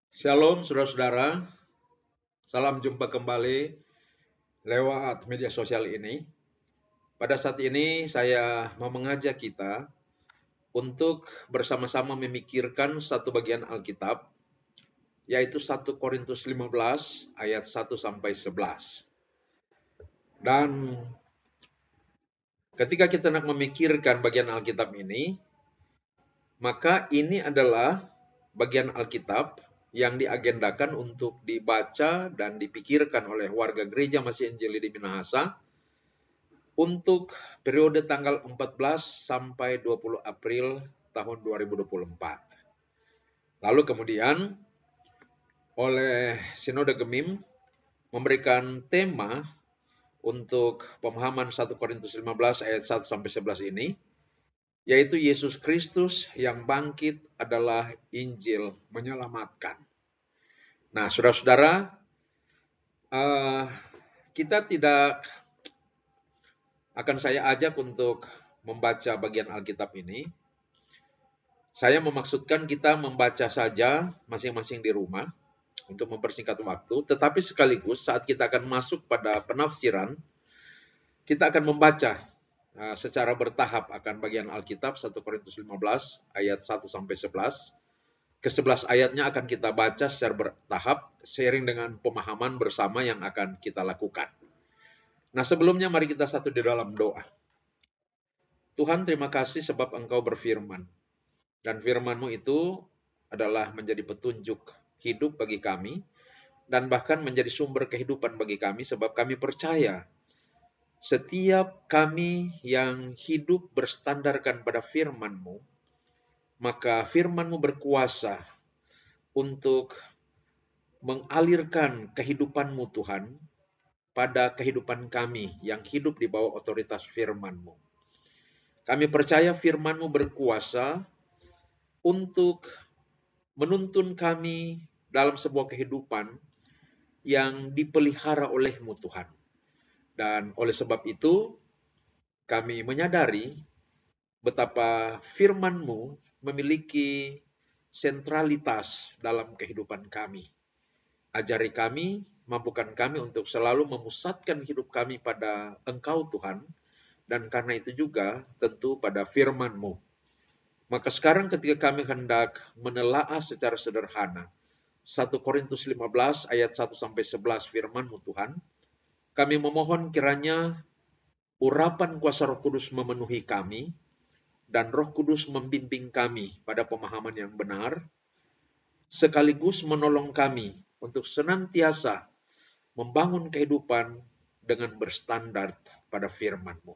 Shalom saudara-saudara, salam jumpa kembali lewat media sosial ini. Pada saat ini saya mau mengajak kita untuk bersama-sama memikirkan satu bagian Alkitab, yaitu 1 Korintus 15 ayat 1 sampai 11. Dan ketika kita nak memikirkan bagian Alkitab ini, maka ini adalah bagian Alkitab yang diagendakan untuk dibaca dan dipikirkan oleh warga gereja Masih Injili di Minahasa untuk periode tanggal 14 sampai 20 April tahun 2024. Lalu kemudian oleh Sinode Gemim memberikan tema untuk pemahaman 1 Korintus 15 ayat 1 sampai 11 ini, yaitu Yesus Kristus yang bangkit adalah Injil menyelamatkan. Nah, saudara-saudara, kita tidak akan saya ajak untuk membaca bagian Alkitab ini. Saya memaksudkan kita membaca saja masing-masing di rumah untuk mempersingkat waktu, tetapi sekaligus saat kita akan masuk pada penafsiran, kita akan membaca secara bertahap akan bagian Alkitab 1 Korintus 15 ayat 1 sampai 11. Ke-11 ayatnya akan kita baca secara bertahap seiring dengan pemahaman bersama yang akan kita lakukan. Nah, sebelumnya mari kita satu di dalam doa. Tuhan, terima kasih sebab Engkau berfirman. Dan firman-Mu itu adalah menjadi petunjuk hidup bagi kami, dan bahkan menjadi sumber kehidupan bagi kami, sebab kami percaya setiap kami yang hidup berstandarkan pada firman-Mu, maka firman-Mu berkuasa untuk mengalirkan kehidupan-Mu Tuhan pada kehidupan kami yang hidup di bawah otoritas firman-Mu. Kami percaya firman-Mu berkuasa untuk menuntun kami dalam sebuah kehidupan yang dipelihara oleh-Mu Tuhan. Dan oleh sebab itu, kami menyadari betapa firman-Mu memiliki sentralitas dalam kehidupan kami. Ajari kami, mampukan kami untuk selalu memusatkan hidup kami pada Engkau Tuhan, dan karena itu juga tentu pada firman-Mu. Maka sekarang ketika kami hendak menelaah secara sederhana 1 Korintus 15 ayat 1 sampai 11 firman-Mu Tuhan, kami memohon kiranya urapan kuasa Roh Kudus memenuhi kami, dan Roh Kudus membimbing kami pada pemahaman yang benar, sekaligus menolong kami untuk senantiasa membangun kehidupan dengan berstandar pada firman-Mu.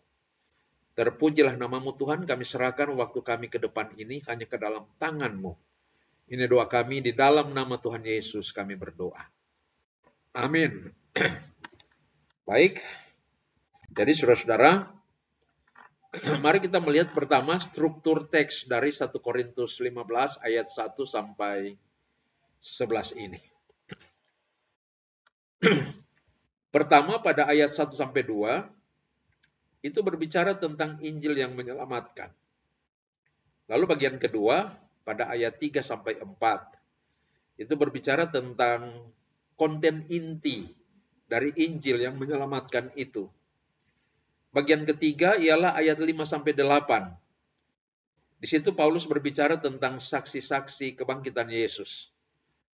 Terpujilah nama-Mu Tuhan, kami serahkan waktu kami ke depan ini hanya ke dalam tangan-Mu. Ini doa kami di dalam nama Tuhan Yesus kami berdoa. Amin. Baik, jadi saudara-saudara, mari kita melihat pertama struktur teks dari 1 Korintus 15 ayat 1 sampai 11 ini. Pertama pada ayat 1 sampai 2 itu berbicara tentang Injil yang menyelamatkan. Lalu bagian kedua pada ayat 3 sampai 4 itu berbicara tentang konten inti dari Injil yang menyelamatkan itu. Bagian ketiga ialah ayat 5 sampai 8. Di situ Paulus berbicara tentang saksi-saksi kebangkitan Yesus.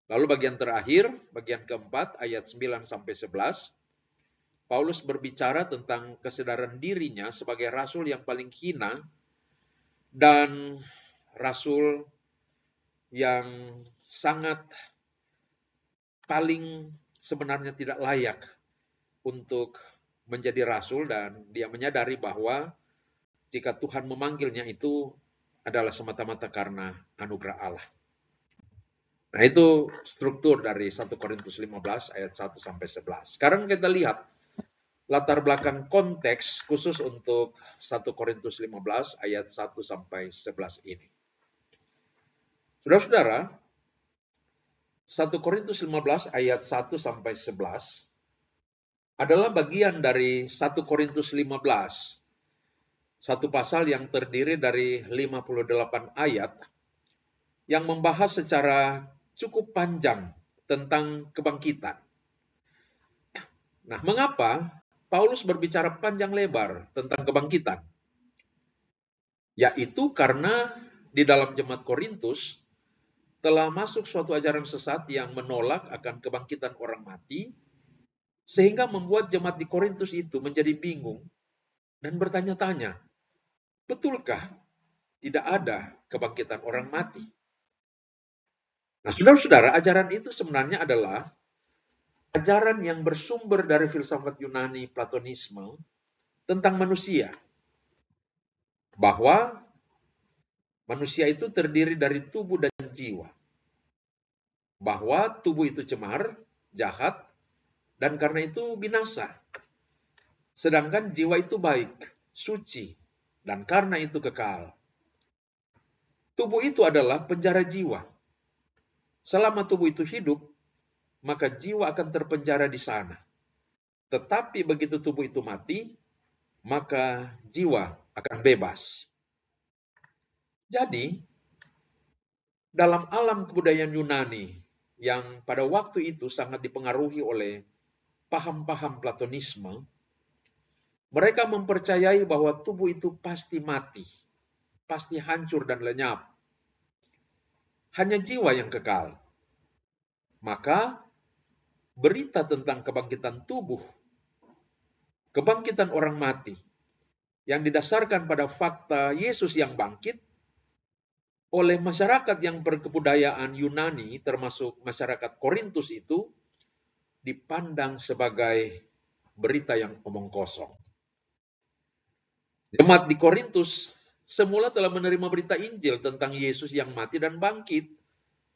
Lalu bagian terakhir, bagian keempat, ayat 9 sampai 11, Paulus berbicara tentang kesadaran dirinya sebagai rasul yang paling hina dan rasul yang sangat paling sebenarnya tidak layak untuk menjadi rasul, dan dia menyadari bahwa jika Tuhan memanggilnya itu adalah semata-mata karena anugerah Allah. Nah, itu struktur dari 1 Korintus 15 ayat 1 sampai 11. Sekarang kita lihat latar belakang konteks khusus untuk 1 Korintus 15 ayat 1 sampai 11 ini. Saudara-saudara, 1 Korintus 15 ayat 1 sampai 11 adalah bagian dari 1 Korintus 15. Satu pasal yang terdiri dari 58 ayat yang membahas secara cukup panjang tentang kebangkitan. Nah, mengapa Paulus berbicara panjang lebar tentang kebangkitan? Yaitu karena di dalam jemaat Korintus telah masuk suatu ajaran sesat yang menolak akan kebangkitan orang mati, sehingga membuat jemaat di Korintus itu menjadi bingung dan bertanya-tanya, betulkah tidak ada kebangkitan orang mati? Nah, saudara-saudara, ajaran itu sebenarnya adalah ajaran yang bersumber dari filsafat Yunani Platonisme tentang manusia. Bahwa manusia itu terdiri dari tubuh dan jiwa. Bahwa tubuh itu cemar, jahat, dan karena itu binasa. Sedangkan jiwa itu baik, suci, dan karena itu kekal. Tubuh itu adalah penjara jiwa. Selama tubuh itu hidup, maka jiwa akan terpenjara di sana. Tetapi begitu tubuh itu mati, maka jiwa akan bebas. Jadi, dalam alam kebudayaan Yunani yang pada waktu itu sangat dipengaruhi oleh paham-paham Platonisme, mereka mempercayai bahwa tubuh itu pasti mati, pasti hancur dan lenyap. Hanya jiwa yang kekal. Maka berita tentang kebangkitan tubuh, kebangkitan orang mati, yang didasarkan pada fakta Yesus yang bangkit, oleh masyarakat yang berkebudayaan Yunani, termasuk masyarakat Korintus itu, dipandang sebagai berita yang omong kosong. Jemaat di Korintus semula telah menerima berita Injil tentang Yesus yang mati dan bangkit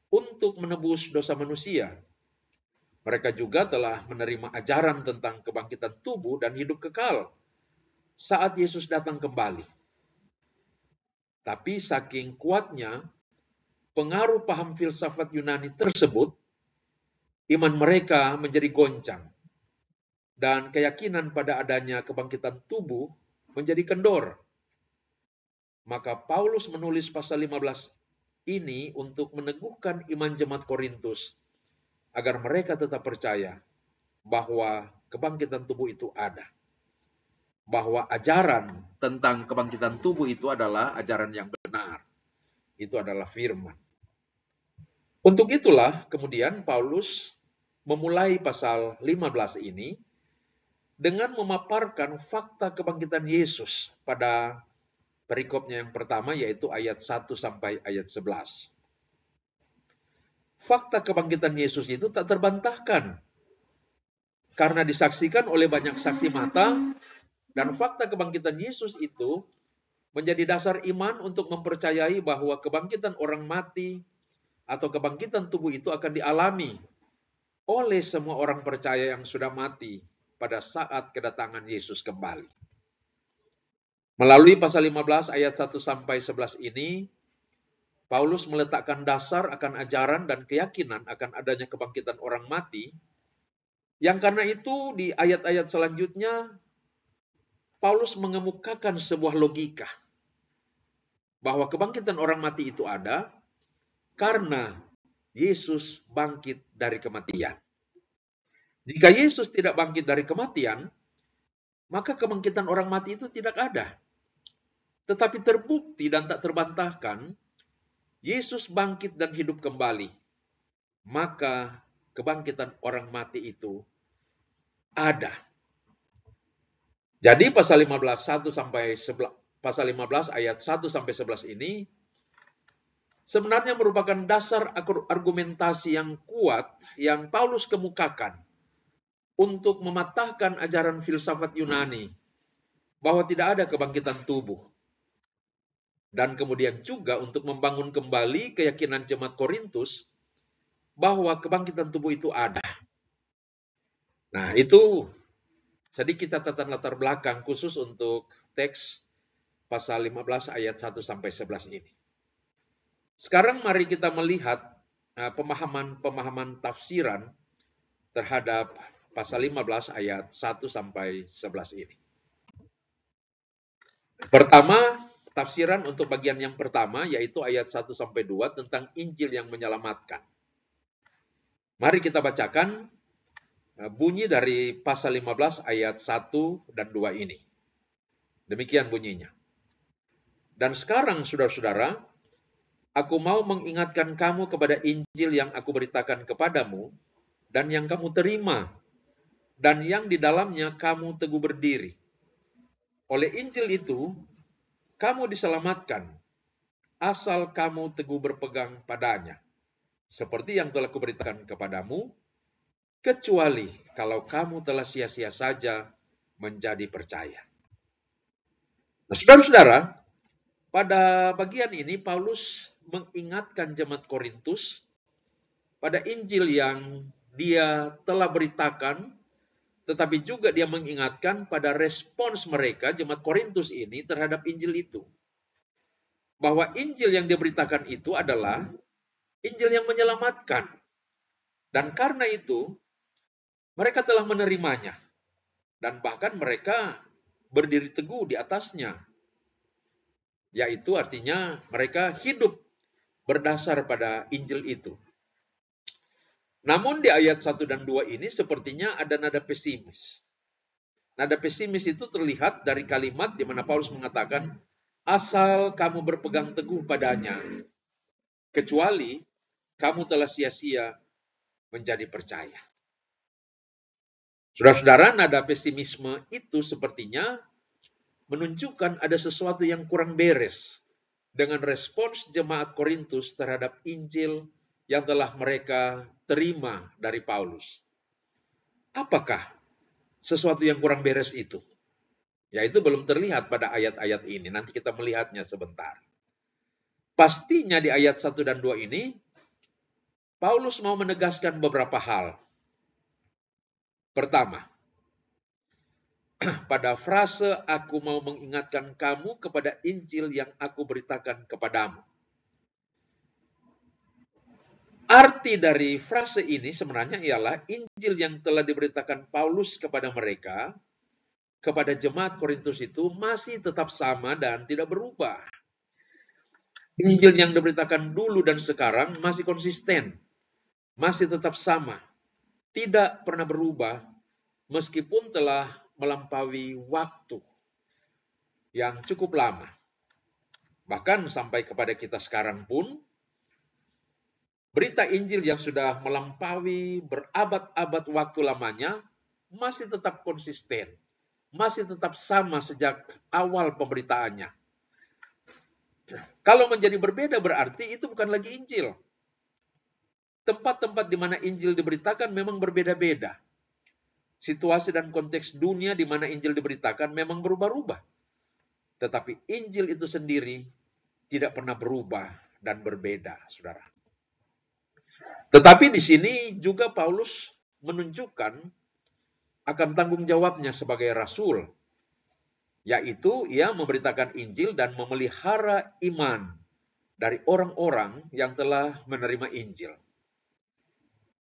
untuk menebus dosa manusia. Mereka juga telah menerima ajaran tentang kebangkitan tubuh dan hidup kekal saat Yesus datang kembali. Tapi saking kuatnya pengaruh paham filsafat Yunani tersebut, iman mereka menjadi goncang. Dan keyakinan pada adanya kebangkitan tubuh menjadi kendor. Maka Paulus menulis pasal 15 ini untuk meneguhkan iman jemaat Korintus agar mereka tetap percaya bahwa kebangkitan tubuh itu ada. Bahwa ajaran tentang kebangkitan tubuh itu adalah ajaran yang benar. Itu adalah firman. Untuk itulah kemudian Paulus memulai pasal 15 ini dengan memaparkan fakta kebangkitan Yesus pada perikopnya yang pertama, yaitu ayat 1 sampai ayat 11. Fakta kebangkitan Yesus itu tak terbantahkan karena disaksikan oleh banyak saksi mata, dan fakta kebangkitan Yesus itu menjadi dasar iman untuk mempercayai bahwa kebangkitan orang mati atau kebangkitan tubuh itu akan dialami oleh semua orang percaya yang sudah mati pada saat kedatangan Yesus kembali. Melalui pasal 15 ayat 1 sampai 11 ini, Paulus meletakkan dasar akan ajaran dan keyakinan akan adanya kebangkitan orang mati, yang karena itu di ayat-ayat selanjutnya Paulus mengemukakan sebuah logika bahwa kebangkitan orang mati itu ada karena Yesus bangkit dari kematian. Jika Yesus tidak bangkit dari kematian, maka kebangkitan orang mati itu tidak ada. Tetapi terbukti dan tak terbantahkan, Yesus bangkit dan hidup kembali. Maka kebangkitan orang mati itu ada. Jadi pasal 15 pasal 15 ayat 1 sampai 11 ini sebenarnya merupakan dasar argumentasi yang kuat yang Paulus kemukakan untuk mematahkan ajaran filsafat Yunani bahwa tidak ada kebangkitan tubuh. Dan kemudian juga untuk membangun kembali keyakinan jemaat Korintus bahwa kebangkitan tubuh itu ada. Nah, itu sedikit catatan latar belakang khusus untuk teks pasal 15 ayat 1 sampai 11 ini. Sekarang mari kita melihat pemahaman-pemahaman tafsiran terhadap pasal 15 ayat 1 sampai 11 ini. Pertama, tafsiran untuk bagian yang pertama, yaitu ayat 1-2 tentang Injil yang menyelamatkan. Mari kita bacakan bunyi dari pasal 15 ayat 1 dan 2 ini. Demikian bunyinya. Dan sekarang, saudara-saudara, aku mau mengingatkan kamu kepada Injil yang aku beritakan kepadamu, dan yang kamu terima, dan yang di dalamnya kamu teguh berdiri. Oleh Injil itu, kamu diselamatkan, asal kamu teguh berpegang padanya. Seperti yang telah kuberitakan kepadamu, kecuali kalau kamu telah sia-sia saja menjadi percaya. Nah, saudara-saudara, pada bagian ini Paulus mengingatkan jemaat Korintus pada Injil yang dia telah beritakan, tetapi juga dia mengingatkan pada respons mereka, jemaat Korintus ini, terhadap Injil itu. Bahwa Injil yang diberitakan itu adalah Injil yang menyelamatkan. Dan karena itu, mereka telah menerimanya. Dan bahkan mereka berdiri teguh di atasnya. Yaitu artinya mereka hidup berdasar pada Injil itu. Namun di ayat 1 dan 2 ini sepertinya ada nada pesimis. Nada pesimis itu terlihat dari kalimat di mana Paulus mengatakan, asal kamu berpegang teguh padanya, kecuali kamu telah sia-sia menjadi percaya. Saudara-saudara, nada pesimisme itu sepertinya menunjukkan ada sesuatu yang kurang beres dengan respons jemaat Korintus terhadap Injil yang telah mereka terima dari Paulus. Apakah sesuatu yang kurang beres itu? Yaitu belum terlihat pada ayat-ayat ini. Nanti kita melihatnya sebentar. Pastinya di ayat 1 dan 2 ini, Paulus mau menegaskan beberapa hal. Pertama, pada frase aku mau mengingatkan kamu kepada Injil yang aku beritakan kepadamu. Arti dari frase ini sebenarnya ialah Injil yang telah diberitakan Paulus kepada mereka, kepada jemaat Korintus itu masih tetap sama dan tidak berubah. Injil yang diberitakan dulu dan sekarang masih konsisten, masih tetap sama, tidak pernah berubah meskipun telah melampaui waktu yang cukup lama. Bahkan sampai kepada kita sekarang pun, berita Injil yang sudah melampaui berabad-abad waktu lamanya masih tetap konsisten, masih tetap sama sejak awal pemberitaannya. Kalau menjadi berbeda berarti itu bukan lagi Injil. Tempat-tempat di mana Injil diberitakan memang berbeda-beda. Situasi dan konteks dunia di mana Injil diberitakan memang berubah-ubah. Tetapi Injil itu sendiri tidak pernah berubah dan berbeda, saudara. Tetapi di sini juga Paulus menunjukkan akan tanggung jawabnya sebagai rasul, yaitu ia memberitakan Injil dan memelihara iman dari orang-orang yang telah menerima Injil.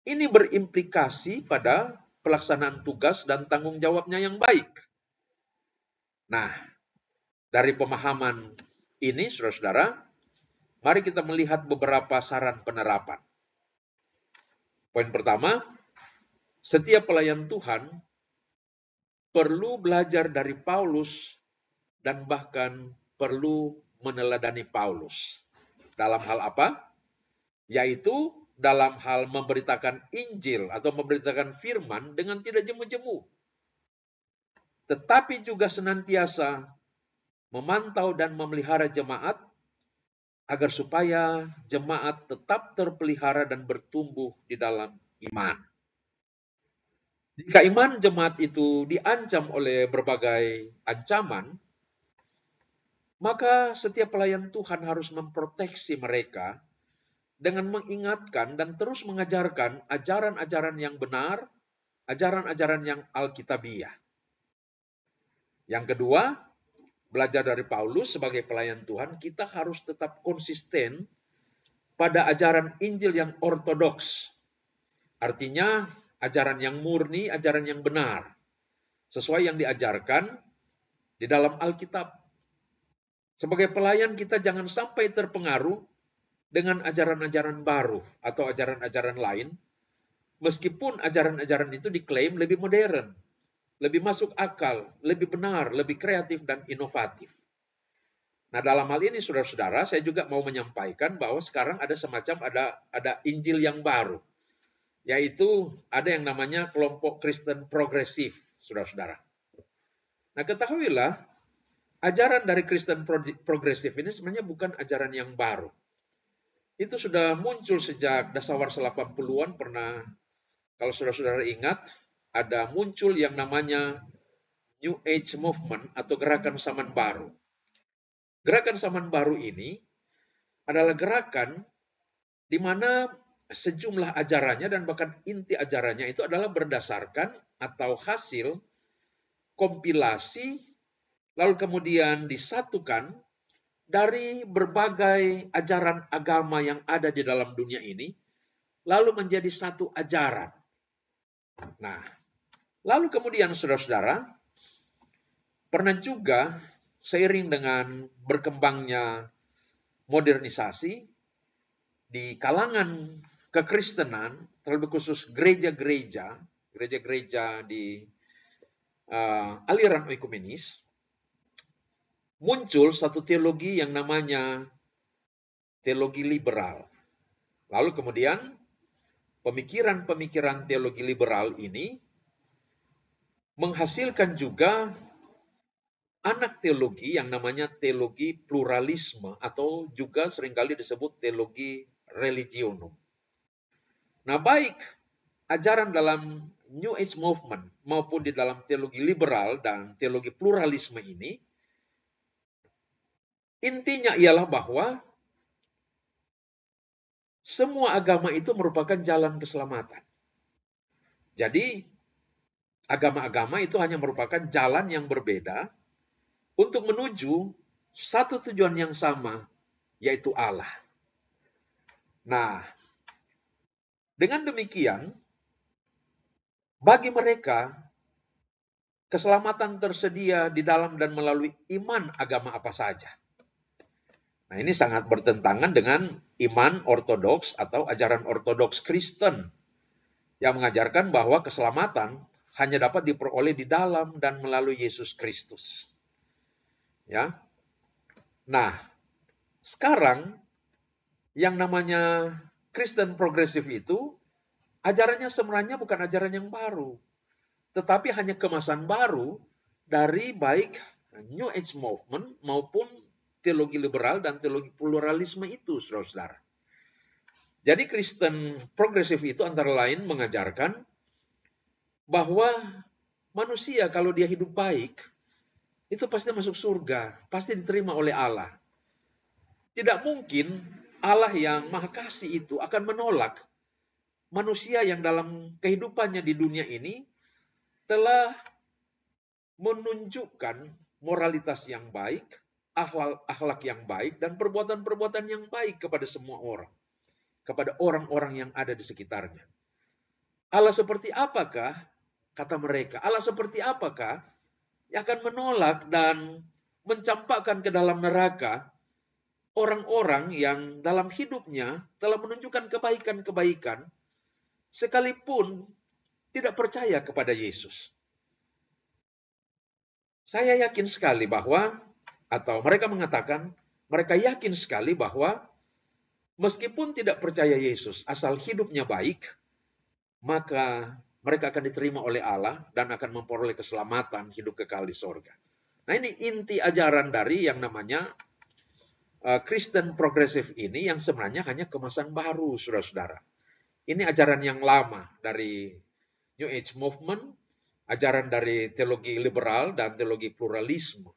Ini berimplikasi pada pelaksanaan tugas dan tanggung jawabnya yang baik. Nah, dari pemahaman ini, saudara-saudara, mari kita melihat beberapa saran penerapan. Poin pertama, setiap pelayan Tuhan perlu belajar dari Paulus dan bahkan perlu meneladani Paulus. Dalam hal apa? Yaitu dalam hal memberitakan Injil atau memberitakan firman dengan tidak jemu-jemu. Tetapi juga senantiasa memantau dan memelihara jemaat agar supaya jemaat tetap terpelihara dan bertumbuh di dalam iman. Jika iman jemaat itu diancam oleh berbagai ancaman, maka setiap pelayan Tuhan harus memproteksi mereka dengan mengingatkan dan terus mengajarkan ajaran-ajaran yang benar, ajaran-ajaran yang alkitabiah. Yang kedua, belajar dari Paulus sebagai pelayan Tuhan, kita harus tetap konsisten pada ajaran Injil yang ortodoks. Artinya, ajaran yang murni, ajaran yang benar. Sesuai yang diajarkan di dalam Alkitab. Sebagai pelayan kita jangan sampai terpengaruh dengan ajaran-ajaran baru atau ajaran-ajaran lain, meskipun ajaran-ajaran itu diklaim lebih modern, lebih masuk akal, lebih benar, lebih kreatif dan inovatif. Nah, dalam hal ini saudara-saudara, saya juga mau menyampaikan bahwa sekarang ada semacam ada Injil yang baru, yaitu ada yang namanya kelompok Kristen progresif, saudara-saudara. Nah, ketahuilah, ajaran dari Kristen progresif ini sebenarnya bukan ajaran yang baru. Itu sudah muncul sejak dasawarsa 80-an, pernah, kalau saudara-saudara ingat, ada muncul yang namanya New Age Movement atau gerakan zaman baru. Gerakan zaman baru ini adalah gerakan di mana sejumlah ajarannya dan bahkan inti ajarannya itu adalah berdasarkan atau hasil kompilasi lalu kemudian disatukan dari berbagai ajaran agama yang ada di dalam dunia ini lalu menjadi satu ajaran. Nah, lalu kemudian saudara-saudara, pernah juga seiring dengan berkembangnya modernisasi di kalangan kekristenan, terlebih khusus gereja-gereja di aliran ekumenis, muncul satu teologi yang namanya teologi liberal. Lalu kemudian pemikiran-pemikiran teologi liberal ini menghasilkan juga anak teologi yang namanya teologi pluralisme atau juga seringkali disebut teologi religionum. Nah, baik ajaran dalam New Age Movement maupun di dalam teologi liberal dan teologi pluralisme ini, intinya ialah bahwa semua agama itu merupakan jalan keselamatan. Jadi, agama-agama itu hanya merupakan jalan yang berbeda untuk menuju satu tujuan yang sama, yaitu Allah. Nah, dengan demikian, bagi mereka, keselamatan tersedia di dalam dan melalui iman agama apa saja. Nah, ini sangat bertentangan dengan iman ortodoks atau ajaran ortodoks Kristen yang mengajarkan bahwa keselamatan hanya dapat diperoleh di dalam dan melalui Yesus Kristus. Ya. Nah, sekarang yang namanya Kristen progresif itu ajarannya sebenarnya bukan ajaran yang baru, tetapi hanya kemasan baru dari baik New Age Movement maupun teologi liberal dan teologi pluralisme itu, saudara-saudara. Jadi Kristen progresif itu antara lain mengajarkan bahwa manusia kalau dia hidup baik, itu pasti masuk surga, pasti diterima oleh Allah. Tidak mungkin Allah yang maha kasih itu akan menolak manusia yang dalam kehidupannya di dunia ini telah menunjukkan moralitas yang baik, akhlak yang baik, dan perbuatan-perbuatan yang baik kepada semua orang. Kepada orang-orang yang ada di sekitarnya. Allah seperti apakah, kata mereka, Allah seperti apakah yang akan menolak dan mencampakkan ke dalam neraka orang-orang yang dalam hidupnya telah menunjukkan kebaikan-kebaikan sekalipun tidak percaya kepada Yesus. Saya yakin sekali bahwa, atau mereka mengatakan, mereka yakin sekali bahwa meskipun tidak percaya Yesus, asal hidupnya baik, maka mereka akan diterima oleh Allah dan akan memperoleh keselamatan hidup kekal di sorga. Nah, ini inti ajaran dari yang namanya Kristen progresif ini yang sebenarnya hanya kemasan baru, saudara-saudara. Ini ajaran yang lama dari New Age Movement, ajaran dari teologi liberal dan teologi pluralisme.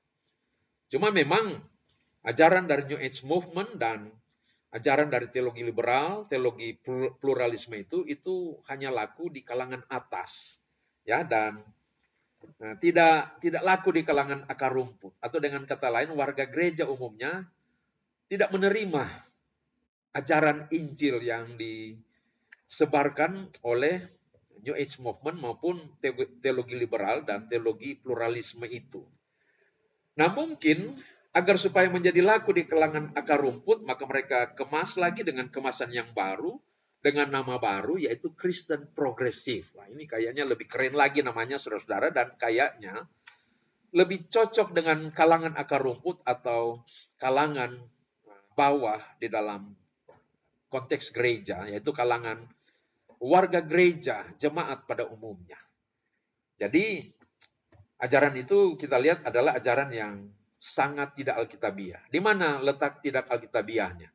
Cuma memang ajaran dari New Age Movement dan ajaran dari teologi liberal, teologi pluralisme itu hanya laku di kalangan atas, ya, dan tidak laku di kalangan akar rumput, atau dengan kata lain warga gereja umumnya tidak menerima ajaran Injil yang disebarkan oleh New Age Movement maupun teologi liberal dan teologi pluralisme itu. Nah, mungkin Agar supaya menjadi laku di kalangan akar rumput, maka mereka kemas lagi dengan kemasan yang baru, dengan nama baru, yaitu Kristen Progresif. Nah, ini kayaknya lebih keren lagi namanya, saudara-saudara, dan kayaknya lebih cocok dengan kalangan akar rumput atau kalangan bawah di dalam konteks gereja, yaitu kalangan warga gereja, jemaat pada umumnya. Jadi, ajaran itu kita lihat adalah ajaran yang sangat tidak alkitabiah. Di mana letak tidak alkitabiahnya?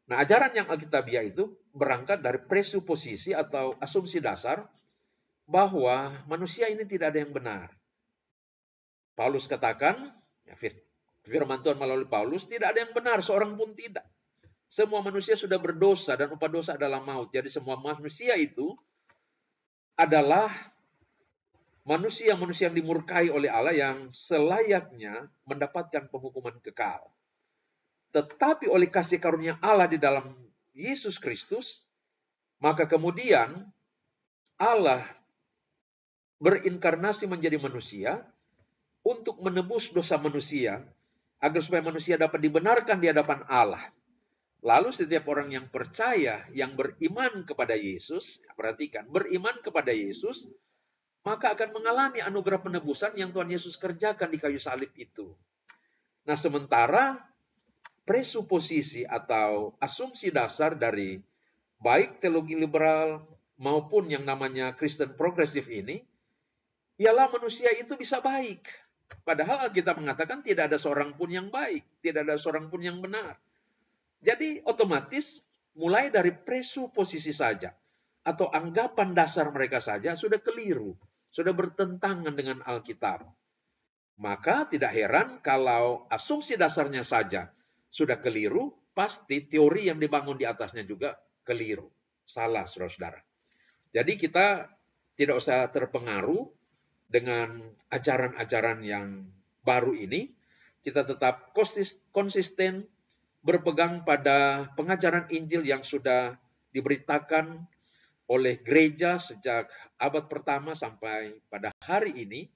Nah, ajaran yang alkitabiah itu berangkat dari presuposisi atau asumsi dasar bahwa manusia ini tidak ada yang benar. Paulus katakan, ya, firman Tuhan melalui Paulus, tidak ada yang benar, seorang pun tidak. Semua manusia sudah berdosa dan upah dosa adalah maut. Jadi semua manusia itu adalah manusia-manusia yang dimurkai oleh Allah yang selayaknya mendapatkan penghukuman kekal. Tetapi oleh kasih karunia Allah di dalam Yesus Kristus, maka kemudian Allah berinkarnasi menjadi manusia untuk menebus dosa manusia, agar supaya manusia dapat dibenarkan di hadapan Allah. Lalu setiap orang yang percaya, yang beriman kepada Yesus, perhatikan, beriman kepada Yesus, maka akan mengalami anugerah penebusan yang Tuhan Yesus kerjakan di kayu salib itu. Nah, sementara presuposisi atau asumsi dasar dari baik teologi liberal maupun yang namanya Kristen progresif ini, ialah manusia itu bisa baik. Padahal kita mengatakan tidak ada seorang pun yang baik, tidak ada seorang pun yang benar. Jadi otomatis mulai dari presuposisi saja atau anggapan dasar mereka saja sudah keliru, sudah bertentangan dengan Alkitab. Maka tidak heran kalau asumsi dasarnya saja sudah keliru, pasti teori yang dibangun di atasnya juga keliru. Salah, saudara-saudara. Jadi kita tidak usah terpengaruh dengan ajaran-ajaran yang baru ini. Kita tetap konsisten berpegang pada pengajaran Injil yang sudah diberitakan oleh gereja sejak abad pertama sampai pada hari ini.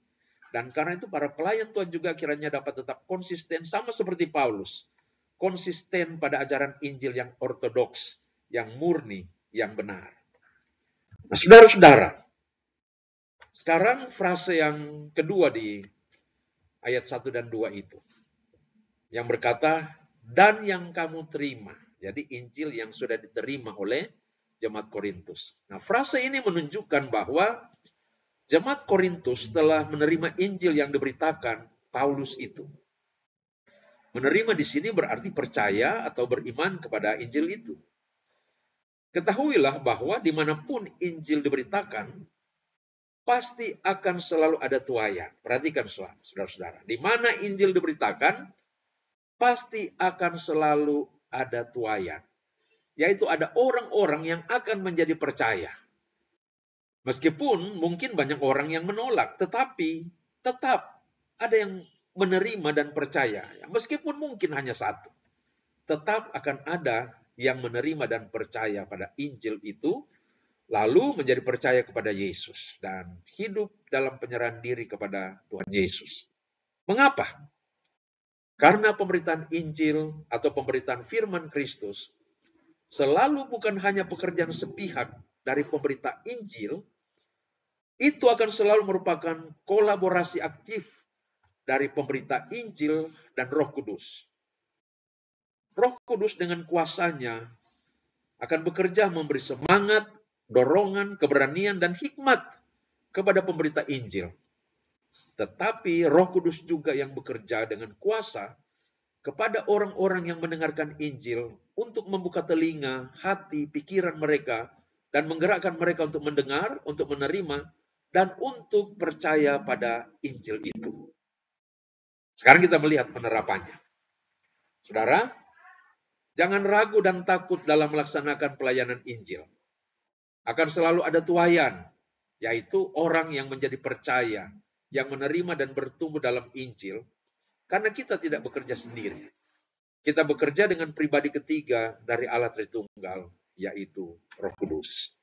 Dan karena itu para pelayan Tuhan juga kiranya dapat tetap konsisten sama seperti Paulus. Konsisten pada ajaran Injil yang ortodoks, yang murni, yang benar. Nah, saudara-saudara, sekarang frase yang kedua di ayat 1 dan 2 itu. Yang berkata, dan yang kamu terima. Jadi Injil yang sudah diterima oleh jemaat Korintus. Nah, frase ini menunjukkan bahwa jemaat Korintus telah menerima Injil yang diberitakan Paulus itu. Menerima di sini berarti percaya atau beriman kepada Injil itu. Ketahuilah bahwa dimanapun Injil diberitakan, pasti akan selalu ada tuayan. Perhatikan saudara-saudara. Di mana Injil diberitakan, pasti akan selalu ada tuayan. Yaitu ada orang-orang yang akan menjadi percaya. Meskipun mungkin banyak orang yang menolak, tetapi tetap ada yang menerima dan percaya. Meskipun mungkin hanya satu. Tetap akan ada yang menerima dan percaya pada Injil itu, lalu menjadi percaya kepada Yesus dan hidup dalam penyerahan diri kepada Tuhan Yesus. Mengapa? Karena pemberitaan Injil atau pemberitaan firman Kristus selalu bukan hanya pekerjaan sepihak dari pemberita Injil, itu akan selalu merupakan kolaborasi aktif dari pemberita Injil dan Roh Kudus. Roh Kudus dengan kuasanya akan bekerja memberi semangat, dorongan, keberanian, dan hikmat kepada pemberita Injil. Tetapi Roh Kudus juga yang bekerja dengan kuasa kepada orang-orang yang mendengarkan Injil untuk membuka telinga, hati, pikiran mereka, dan menggerakkan mereka untuk mendengar, untuk menerima, dan untuk percaya pada Injil itu. Sekarang kita melihat penerapannya. Saudara, jangan ragu dan takut dalam melaksanakan pelayanan Injil. Akan selalu ada tuayan, yaitu orang yang menjadi percaya, yang menerima dan bertumbuh dalam Injil, karena kita tidak bekerja sendiri. Kita bekerja dengan pribadi ketiga dari Allah Tritunggal, yaitu Roh Kudus.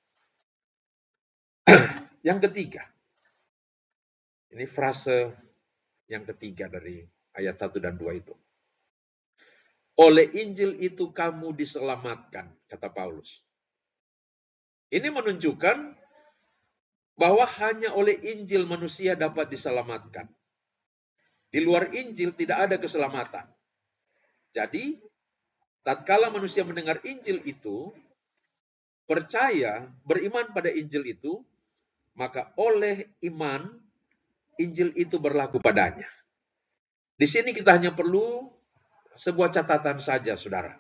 Yang ketiga, ini frase yang ketiga dari ayat 1 dan 2 itu. oleh Injil itu kamu diselamatkan, kata Paulus. Ini menunjukkan bahwa hanya oleh Injil manusia dapat diselamatkan. Di luar Injil tidak ada keselamatan. Jadi, tatkala manusia mendengar Injil itu, percaya, beriman pada Injil itu, maka oleh iman, Injil itu berlaku padanya. Di sini kita hanya perlu sebuah catatan saja, saudara.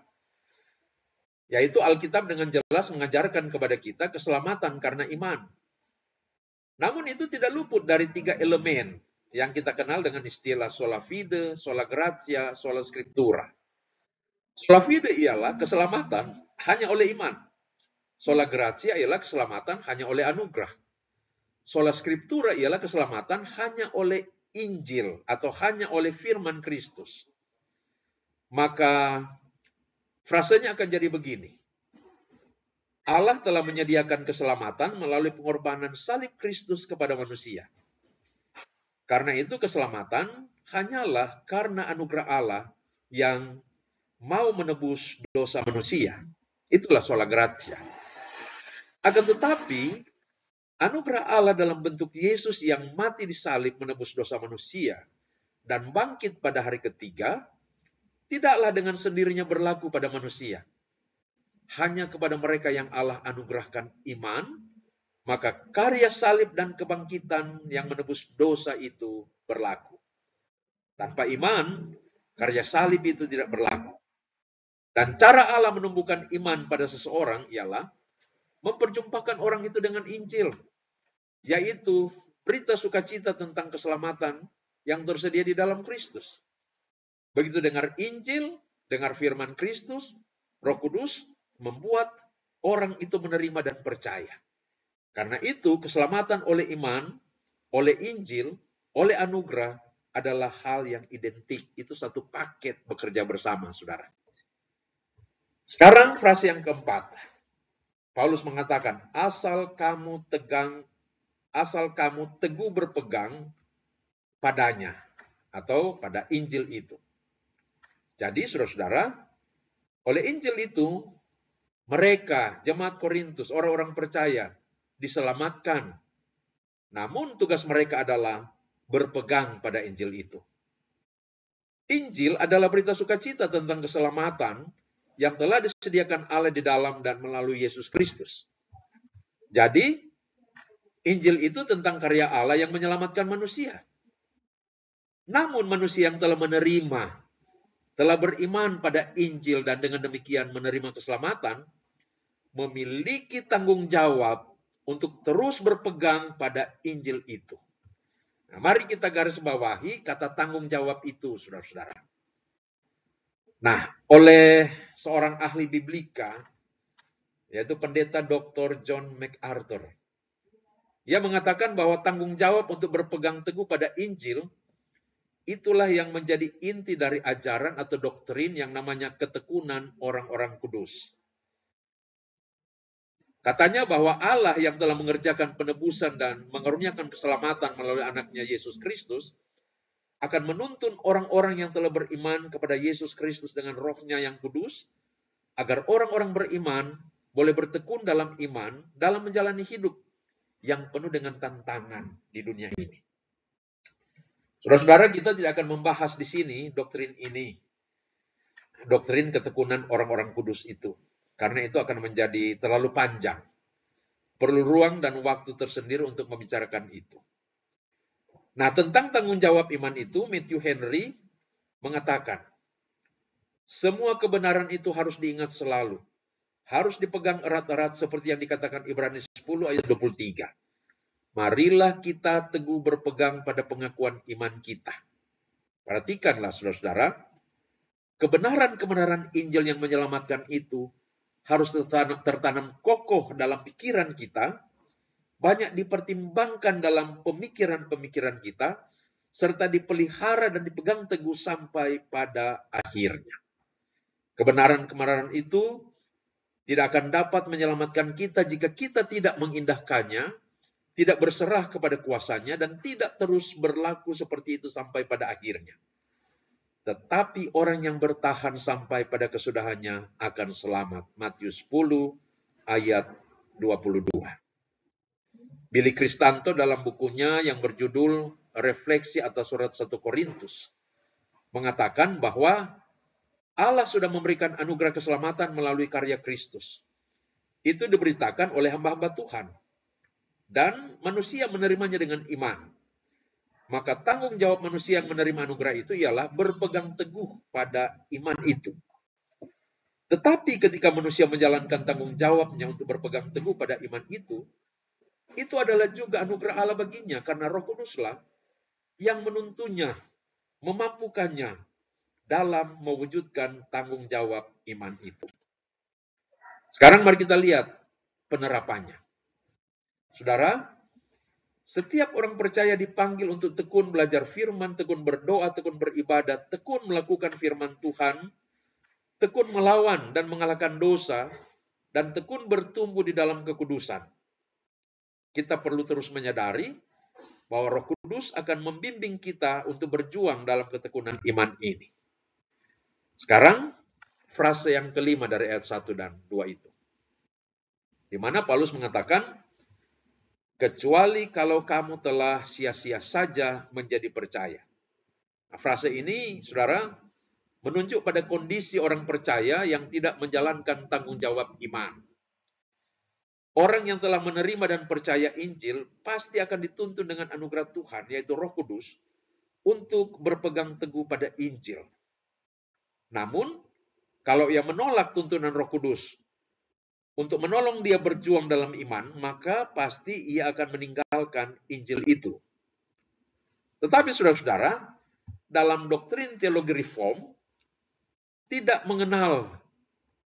Yaitu Alkitab dengan jelas mengajarkan kepada kita keselamatan karena iman. Namun itu tidak luput dari 3 elemen yang kita kenal dengan istilah sola fide, sola gratia, sola scriptura. Sola fide ialah keselamatan hanya oleh iman. Sola gratia ialah keselamatan hanya oleh anugerah. Sola scriptura ialah keselamatan hanya oleh Injil atau hanya oleh firman Kristus. Maka frasenya akan jadi begini. Allah telah menyediakan keselamatan melalui pengorbanan salib Kristus kepada manusia. Karena itu keselamatan hanyalah karena anugerah Allah yang mau menebus dosa manusia. Itulah sola gratia. Akan tetapi, anugerah Allah dalam bentuk Yesus yang mati di salib menebus dosa manusia dan bangkit pada hari ketiga, tidaklah dengan sendirinya berlaku pada manusia. Hanya kepada mereka yang Allah anugerahkan iman, maka karya salib dan kebangkitan yang menebus dosa itu berlaku. Tanpa iman, karya salib itu tidak berlaku. Dan cara Allah menumbuhkan iman pada seseorang ialah memperjumpakan orang itu dengan Injil, yaitu berita sukacita tentang keselamatan yang tersedia di dalam Kristus. Begitu dengar Injil, dengar firman Kristus, Roh Kudus membuat orang itu menerima dan percaya. Karena itu keselamatan oleh iman, oleh Injil, oleh anugerah adalah hal yang identik. Itu satu paket bekerja bersama, saudara. Sekarang frase yang keempat. Paulus mengatakan, asal kamu teguh berpegang padanya atau pada Injil itu. Jadi saudara-saudara, oleh Injil itu mereka, jemaat Korintus, orang-orang percaya, diselamatkan. Namun tugas mereka adalah berpegang pada Injil itu. Injil adalah berita sukacita tentang keselamatan yang telah disediakan Allah di dalam dan melalui Yesus Kristus. Jadi, Injil itu tentang karya Allah yang menyelamatkan manusia. Namun manusia yang telah menerima, telah beriman pada Injil dan dengan demikian menerima keselamatan, memiliki tanggung jawab untuk terus berpegang pada Injil itu. Nah, mari kita garis bawahi kata tanggung jawab itu, saudara-saudara. Nah, oleh seorang ahli biblika, yaitu pendeta Dr. John MacArthur, ia mengatakan bahwa tanggung jawab untuk berpegang teguh pada Injil, itulah yang menjadi inti dari ajaran atau doktrin yang namanya ketekunan orang-orang kudus. Katanya bahwa Allah yang telah mengerjakan penebusan dan mengaruniakan keselamatan melalui anaknya Yesus Kristus akan menuntun orang-orang yang telah beriman kepada Yesus Kristus dengan rohnya yang kudus, agar orang-orang beriman boleh bertekun dalam iman, dalam menjalani hidup yang penuh dengan tantangan di dunia ini. Saudara-saudara, kita tidak akan membahas di sini doktrin ini, doktrin ketekunan orang-orang kudus itu. Karena itu akan menjadi terlalu panjang. Perlu ruang dan waktu tersendiri untuk membicarakan itu. Nah, tentang tanggung jawab iman itu, Matthew Henry mengatakan, semua kebenaran itu harus diingat selalu. Harus dipegang erat-erat seperti yang dikatakan Ibrani 10 ayat 23. Marilah kita teguh berpegang pada pengakuan iman kita. Perhatikanlah, saudara-saudara, kebenaran-kebenaran Injil yang menyelamatkan itu harus tertanam kokoh dalam pikiran kita, banyak dipertimbangkan dalam pemikiran-pemikiran kita, serta dipelihara dan dipegang teguh sampai pada akhirnya. Kebenaran-kebenaran itu tidak akan dapat menyelamatkan kita jika kita tidak mengindahkannya, tidak berserah kepada kuasanya, dan tidak terus berlaku seperti itu sampai pada akhirnya. Tetapi orang yang bertahan sampai pada kesudahannya akan selamat. Matius 10 ayat 22. Billy Kristanto dalam bukunya yang berjudul Refleksi atas Surat 1 Korintus mengatakan bahwa Allah sudah memberikan anugerah keselamatan melalui karya Kristus. Itu diberitakan oleh hamba-hamba Tuhan. Dan manusia menerimanya dengan iman. Maka tanggung jawab manusia yang menerima anugerah itu ialah berpegang teguh pada iman itu. Tetapi ketika manusia menjalankan tanggung jawabnya untuk berpegang teguh pada iman itu adalah juga anugerah Allah baginya, karena Roh Kuduslah yang menuntunnya, memampukannya dalam mewujudkan tanggung jawab iman itu. Sekarang mari kita lihat penerapannya. Saudara, setiap orang percaya dipanggil untuk tekun belajar firman, tekun berdoa, tekun beribadah, tekun melakukan firman Tuhan, tekun melawan dan mengalahkan dosa, dan tekun bertumbuh di dalam kekudusan. Kita perlu terus menyadari bahwa Roh Kudus akan membimbing kita untuk berjuang dalam ketekunan iman ini. Sekarang, frase yang kelima dari ayat 1 dan 2 itu. Di mana Paulus mengatakan, kecuali kalau kamu telah sia-sia saja menjadi percaya. Nah, frase ini, saudara, menunjuk pada kondisi orang percaya yang tidak menjalankan tanggung jawab iman. Orang yang telah menerima dan percaya Injil pasti akan dituntun dengan anugerah Tuhan, yaitu Roh Kudus, untuk berpegang teguh pada Injil. Namun, kalau ia menolak tuntunan Roh Kudus untuk menolong dia berjuang dalam iman, maka pasti ia akan meninggalkan Injil itu. Tetapi saudara-saudara, dalam doktrin teologi reform, tidak mengenal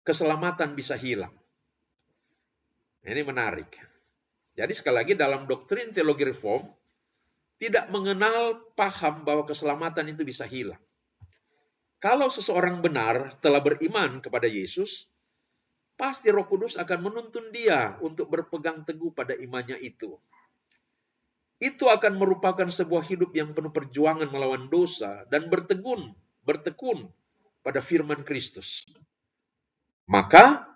keselamatan bisa hilang. Ini menarik. Jadi sekali lagi dalam doktrin teologi reform, tidak mengenal paham bahwa keselamatan itu bisa hilang. Kalau seseorang benar telah beriman kepada Yesus, pasti Roh Kudus akan menuntun dia untuk berpegang teguh pada imannya itu. Itu akan merupakan sebuah hidup yang penuh perjuangan melawan dosa dan bertekun pada firman Kristus. Maka,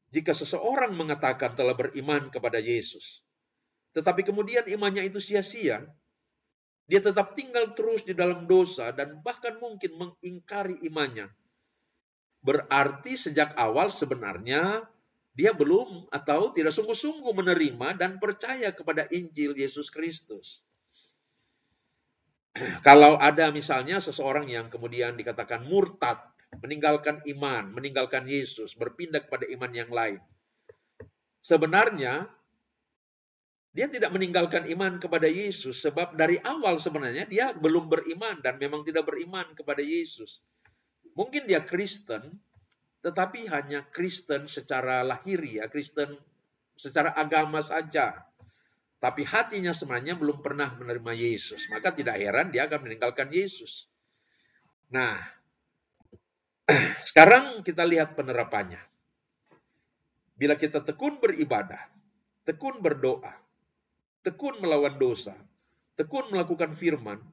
jika seseorang mengatakan telah beriman kepada Yesus, tetapi kemudian imannya itu sia-sia, dia tetap tinggal terus di dalam dosa dan bahkan mungkin mengingkari imannya. Berarti sejak awal sebenarnya dia belum atau tidak sungguh-sungguh menerima dan percaya kepada Injil Yesus Kristus. Kalau ada misalnya seseorang yang kemudian dikatakan murtad, meninggalkan iman, meninggalkan Yesus, berpindah kepada iman yang lain. Sebenarnya dia tidak meninggalkan iman kepada Yesus sebab dari awal sebenarnya dia belum beriman dan memang tidak beriman kepada Yesus. Mungkin dia Kristen, tetapi hanya Kristen secara lahiriah, Kristen secara agama saja. Tapi hatinya sebenarnya belum pernah menerima Yesus. Maka tidak heran dia akan meninggalkan Yesus. Nah, sekarang kita lihat penerapannya. Bila kita tekun beribadah, tekun berdoa, tekun melawan dosa, tekun melakukan firman,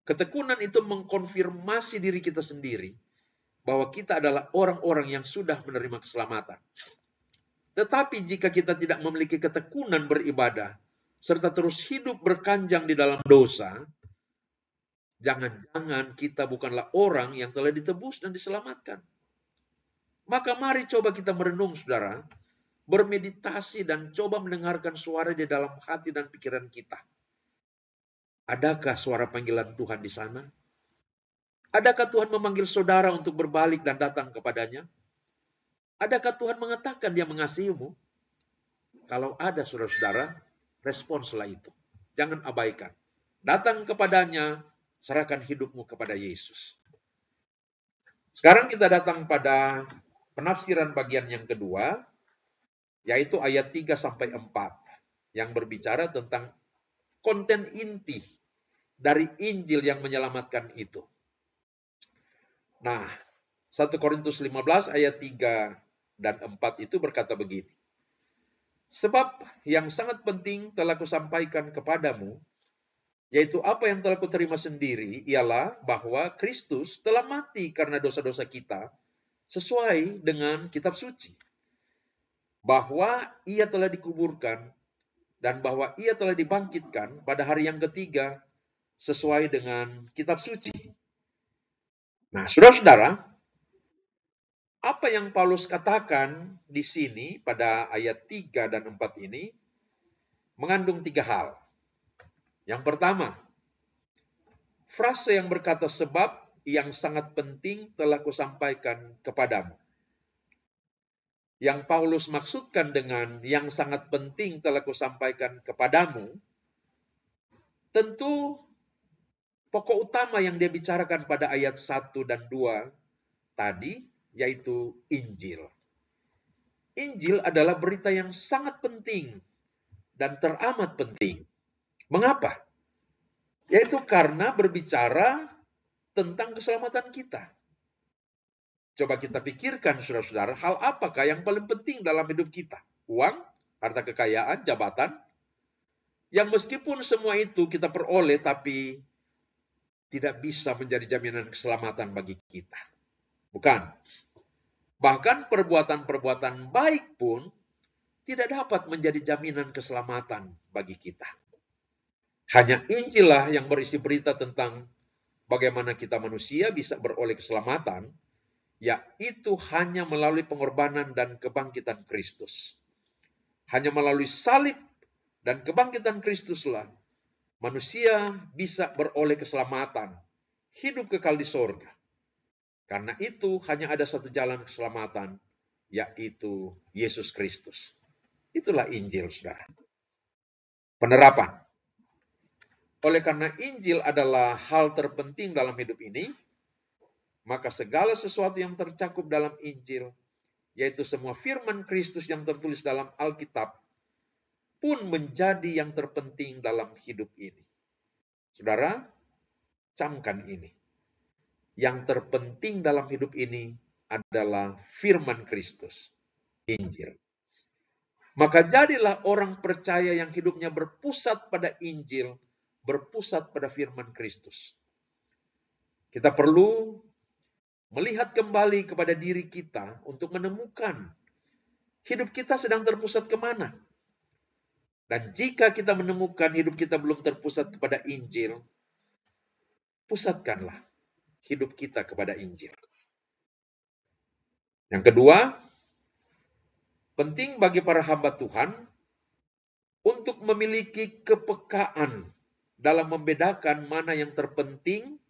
ketekunan itu mengkonfirmasi diri kita sendiri bahwa kita adalah orang-orang yang sudah menerima keselamatan. Tetapi jika kita tidak memiliki ketekunan beribadah, serta terus hidup berkanjang di dalam dosa, jangan-jangan kita bukanlah orang yang telah ditebus dan diselamatkan. Maka mari coba kita merenung, saudara, bermeditasi dan coba mendengarkan suara di dalam hati dan pikiran kita. Adakah suara panggilan Tuhan di sana? Adakah Tuhan memanggil saudara untuk berbalik dan datang kepadanya? Adakah Tuhan mengatakan dia mengasihimu? Kalau ada saudara-saudara, responslah itu. Jangan abaikan. Datang kepadanya, serahkan hidupmu kepada Yesus. Sekarang kita datang pada penafsiran bagian yang kedua, yaitu ayat 3-4, yang berbicara tentang konten inti dari Injil yang menyelamatkan itu. Nah, 1 Korintus 15 ayat 3 dan 4 itu berkata begini. Sebab yang sangat penting telah kusampaikan kepadamu, Yaitu apa yang telah kuterima sendiri ialah bahwa Kristus telah mati karena dosa-dosa kita sesuai dengan kitab suci. Bahwa ia telah dikuburkan dan bahwa ia telah dibangkitkan pada hari yang ketiga sesuai dengan kitab suci. Nah, saudara-saudara, apa yang Paulus katakan di sini pada ayat 3 dan 4 ini mengandung 3 hal. Yang pertama, frase yang berkata sebab yang sangat penting telah kusampaikan kepadamu. Yang Paulus maksudkan dengan yang sangat penting telah kusampaikan kepadamu, tentu pokok utama yang dia bicarakan pada ayat 1 dan 2 tadi, yaitu Injil. Injil adalah berita yang sangat penting dan teramat penting. Mengapa? Yaitu karena berbicara tentang keselamatan kita. Coba kita pikirkan, saudara-saudara, hal apakah yang paling penting dalam hidup kita? Uang, harta kekayaan, jabatan, yang meskipun semua itu kita peroleh, tapi tidak bisa menjadi jaminan keselamatan bagi kita. Bukan. Bahkan perbuatan-perbuatan baik pun tidak dapat menjadi jaminan keselamatan bagi kita. Hanya Injil lah yang berisi berita tentang bagaimana kita manusia bisa beroleh keselamatan, yaitu hanya melalui pengorbanan dan kebangkitan Kristus. Hanya melalui salib dan kebangkitan Kristuslah manusia bisa beroleh keselamatan, hidup kekal di sorga. Karena itu hanya ada satu jalan keselamatan, yaitu Yesus Kristus. Itulah Injil, saudara. Penerapan. Oleh karena Injil adalah hal terpenting dalam hidup ini, maka segala sesuatu yang tercakup dalam Injil, yaitu semua firman Kristus yang tertulis dalam Alkitab, pun menjadi yang terpenting dalam hidup ini. Saudara, camkan ini. Yang terpenting dalam hidup ini adalah firman Kristus, Injil. Maka jadilah orang percaya yang hidupnya berpusat pada Injil, berpusat pada firman Kristus. Kita perlu melihat kembali kepada diri kita untuk menemukan hidup kita sedang terpusat kemana. Dan jika kita menemukan hidup kita belum terpusat kepada Injil, pusatkanlah hidup kita kepada Injil. Yang kedua, penting bagi para hamba Tuhan untuk memiliki kepekaan dalam membedakan mana yang terpenting,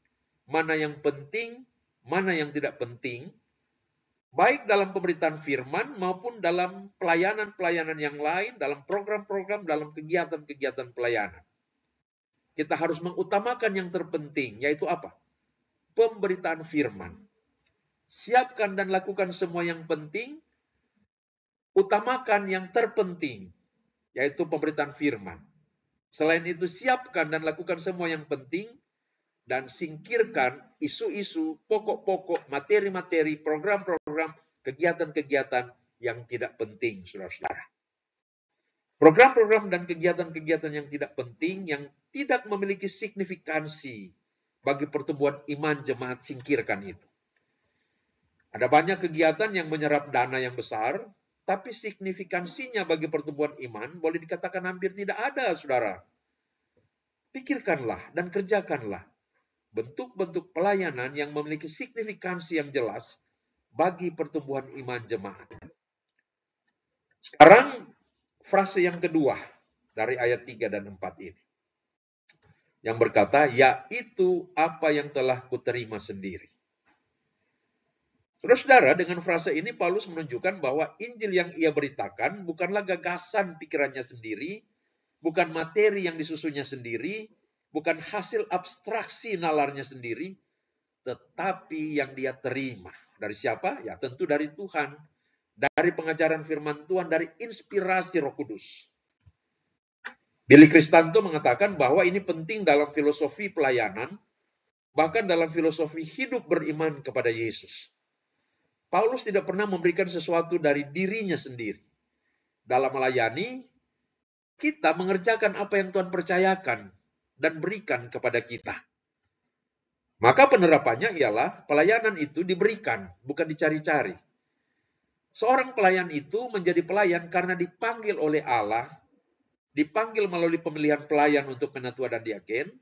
mana yang penting, mana yang tidak penting, baik dalam pemberitaan firman maupun dalam pelayanan-pelayanan yang lain, dalam program-program, dalam kegiatan-kegiatan pelayanan. Kita harus mengutamakan yang terpenting, yaitu apa? Pemberitaan firman. Siapkan dan lakukan semua yang penting, utamakan yang terpenting, yaitu pemberitaan firman. Selain itu, siapkan dan lakukan semua yang penting, dan singkirkan isu-isu, pokok-pokok, materi-materi, program-program, kegiatan-kegiatan yang tidak penting, saudara-saudara. Program-program dan kegiatan-kegiatan yang tidak penting, yang tidak memiliki signifikansi bagi pertumbuhan iman jemaat, singkirkan itu. Ada banyak kegiatan yang menyerap dana yang besar, tapi signifikansinya bagi pertumbuhan iman boleh dikatakan hampir tidak ada, saudara. Pikirkanlah dan kerjakanlah bentuk-bentuk pelayanan yang memiliki signifikansi yang jelas bagi pertumbuhan iman jemaat. Sekarang, frase yang kedua dari ayat 3 dan 4 ini. Yang berkata, yaitu apa yang telah kuterima sendiri. Saudara-saudara, dengan frase ini Paulus menunjukkan bahwa Injil yang ia beritakan bukanlah gagasan pikirannya sendiri, bukan materi yang disusunnya sendiri, bukan hasil abstraksi nalarnya sendiri, tetapi yang dia terima. Dari siapa? Ya tentu dari Tuhan. Dari pengajaran firman Tuhan, dari inspirasi Roh Kudus. Billy Kristanto mengatakan bahwa ini penting dalam filosofi pelayanan, bahkan dalam filosofi hidup beriman kepada Yesus. Paulus tidak pernah memberikan sesuatu dari dirinya sendiri. Dalam melayani, kita mengerjakan apa yang Tuhan percayakan. dan berikan kepada kita. Maka penerapannya ialah pelayanan itu diberikan, bukan dicari-cari. Seorang pelayan itu menjadi pelayan karena dipanggil oleh Allah, dipanggil melalui pemilihan pelayan untuk penatua dan diaken,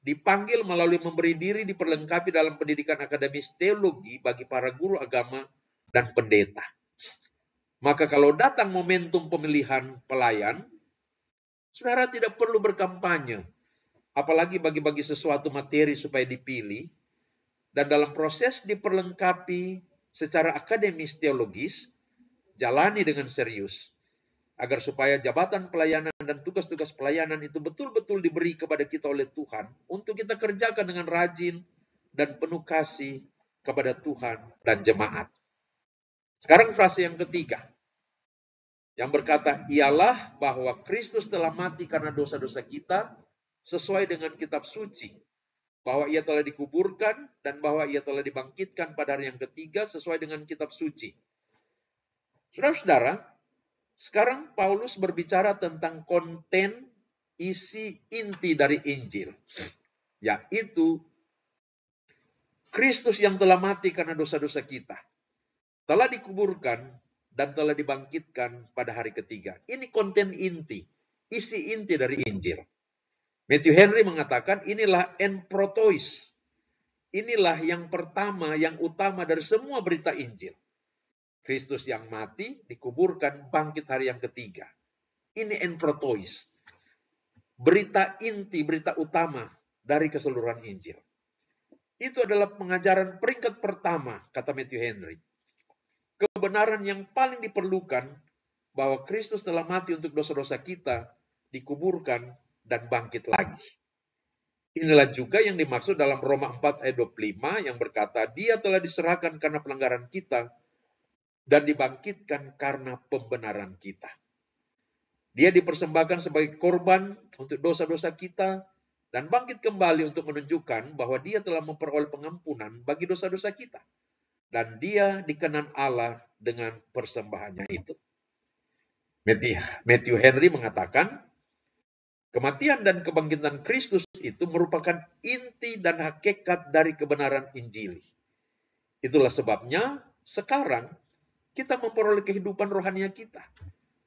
dipanggil melalui memberi diri diperlengkapi dalam pendidikan akademis teologi bagi para guru agama dan pendeta. Maka kalau datang momentum pemilihan pelayan, saudara tidak perlu berkampanye, apalagi bagi-bagi sesuatu materi supaya dipilih, dan dalam proses diperlengkapi secara akademis teologis, jalani dengan serius, agar supaya jabatan pelayanan dan tugas-tugas pelayanan itu betul-betul diberi kepada kita oleh Tuhan, untuk kita kerjakan dengan rajin dan penuh kasih kepada Tuhan dan jemaat. Sekarang frase yang ketiga, yang berkata, ialah bahwa Kristus telah mati karena dosa-dosa kita, sesuai dengan kitab suci, bahwa ia telah dikuburkan, dan bahwa ia telah dibangkitkan pada hari yang ketiga, sesuai dengan kitab suci. Saudara-saudara, sekarang Paulus berbicara tentang konten, isi inti dari Injil, yaitu Kristus yang telah mati karena dosa-dosa kita, telah dikuburkan, dan telah dibangkitkan pada hari ketiga. Ini konten inti, isi inti dari Injil. Matthew Henry mengatakan inilah enprotois. Inilah yang pertama, yang utama dari semua berita Injil. Kristus yang mati, dikuburkan, bangkit hari yang ketiga. Ini enprotois. Berita inti, berita utama dari keseluruhan Injil. Itu adalah pengajaran peringkat pertama, kata Matthew Henry. Kebenaran yang paling diperlukan bahwa Kristus telah mati untuk dosa-dosa kita, dikuburkan, dan bangkit lagi. Inilah juga yang dimaksud dalam Roma 4 ayat 25 yang berkata, dia telah diserahkan karena pelanggaran kita dan dibangkitkan karena pembenaran kita. Dia dipersembahkan sebagai korban untuk dosa-dosa kita dan bangkit kembali untuk menunjukkan bahwa dia telah memperoleh pengampunan bagi dosa-dosa kita. Dan dia dikenan Allah dengan persembahannya itu. Matthew Henry mengatakan, kematian dan kebangkitan Kristus itu merupakan inti dan hakikat dari kebenaran Injil. Itulah sebabnya sekarang kita memperoleh kehidupan rohania kita.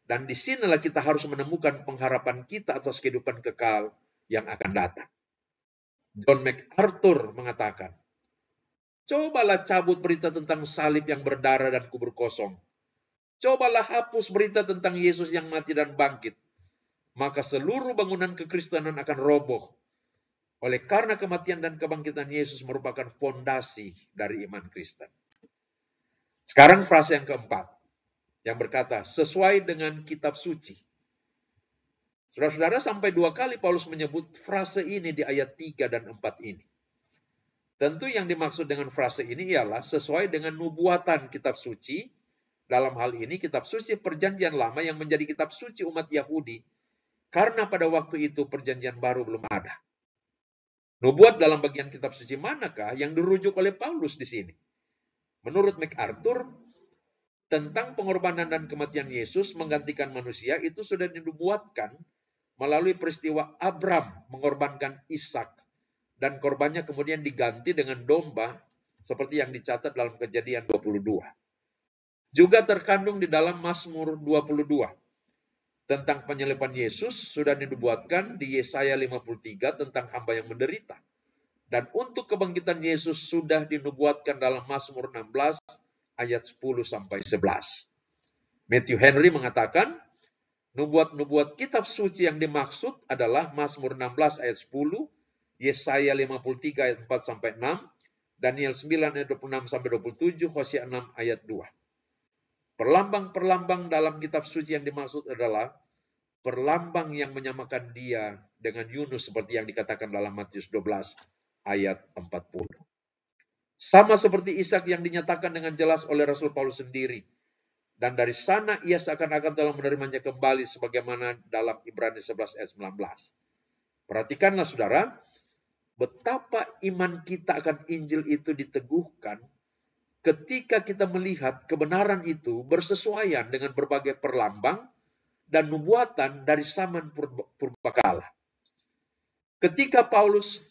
Dan disinilah kita harus menemukan pengharapan kita atas kehidupan kekal yang akan datang. John MacArthur mengatakan, cobalah cabut berita tentang salib yang berdarah dan kubur kosong. Cobalah hapus berita tentang Yesus yang mati dan bangkit. Maka seluruh bangunan kekristenan akan roboh. Oleh karena kematian dan kebangkitan Yesus merupakan fondasi dari iman Kristen. Sekarang frase yang keempat, yang berkata, sesuai dengan kitab suci. Saudara-saudara, sampai 2 kali Paulus menyebut frase ini di ayat 3 dan 4 ini. Tentu yang dimaksud dengan frase ini ialah sesuai dengan nubuatan kitab suci. Dalam hal ini kitab suci perjanjian lama yang menjadi kitab suci umat Yahudi, karena pada waktu itu perjanjian baru belum ada. Nubuat dalam bagian kitab suci manakah yang dirujuk oleh Paulus di sini? Menurut MacArthur, tentang pengorbanan dan kematian Yesus menggantikan manusia itu sudah dinubuatkan melalui peristiwa Abram mengorbankan Ishak, dan korbannya kemudian diganti dengan domba seperti yang dicatat dalam Kejadian 22. Juga terkandung di dalam Mazmur 22. Tentang penyaliban Yesus sudah dinubuatkan di Yesaya 53 tentang hamba yang menderita. Dan untuk kebangkitan Yesus sudah dinubuatkan dalam Mazmur 16 ayat 10-11. Matthew Henry mengatakan, nubuat-nubuat kitab suci yang dimaksud adalah Mazmur 16 ayat 10, Yesaya 53 ayat 4-6, Daniel 9 ayat 26-27, Hosea 6 ayat 2. Perlambang-perlambang dalam kitab suci yang dimaksud adalah perlambang yang menyamakan dia dengan Yunus seperti yang dikatakan dalam Matius 12 ayat 40. Sama seperti Ishak yang dinyatakan dengan jelas oleh Rasul Paulus sendiri. Dan dari sana ia seakan-akan telah menerimanya kembali sebagaimana dalam Ibrani 11 ayat 19. Perhatikanlah saudara, betapa iman kita akan Injil itu diteguhkan ketika kita melihat kebenaran itu bersesuaian dengan berbagai perlambang dan nubuatan dari zaman purbakala. Ketika Paulus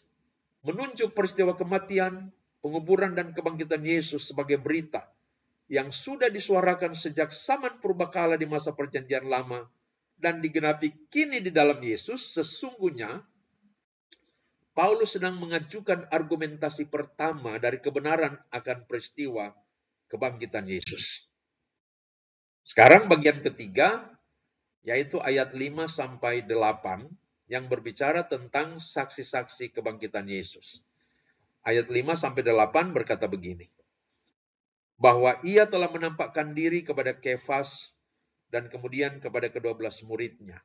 menunjuk peristiwa kematian, penguburan, dan kebangkitan Yesus sebagai berita yang sudah disuarakan sejak zaman purbakala di masa perjanjian lama dan digenapi kini di dalam Yesus, sesungguhnya Paulus sedang mengajukan argumentasi pertama dari kebenaran akan peristiwa kebangkitan Yesus. Sekarang bagian ketiga, yaitu ayat 5 sampai 8 yang berbicara tentang saksi-saksi kebangkitan Yesus. Ayat 5 sampai 8 berkata begini, bahwa ia telah menampakkan diri kepada Kefas dan kemudian kepada ke-12 muridnya.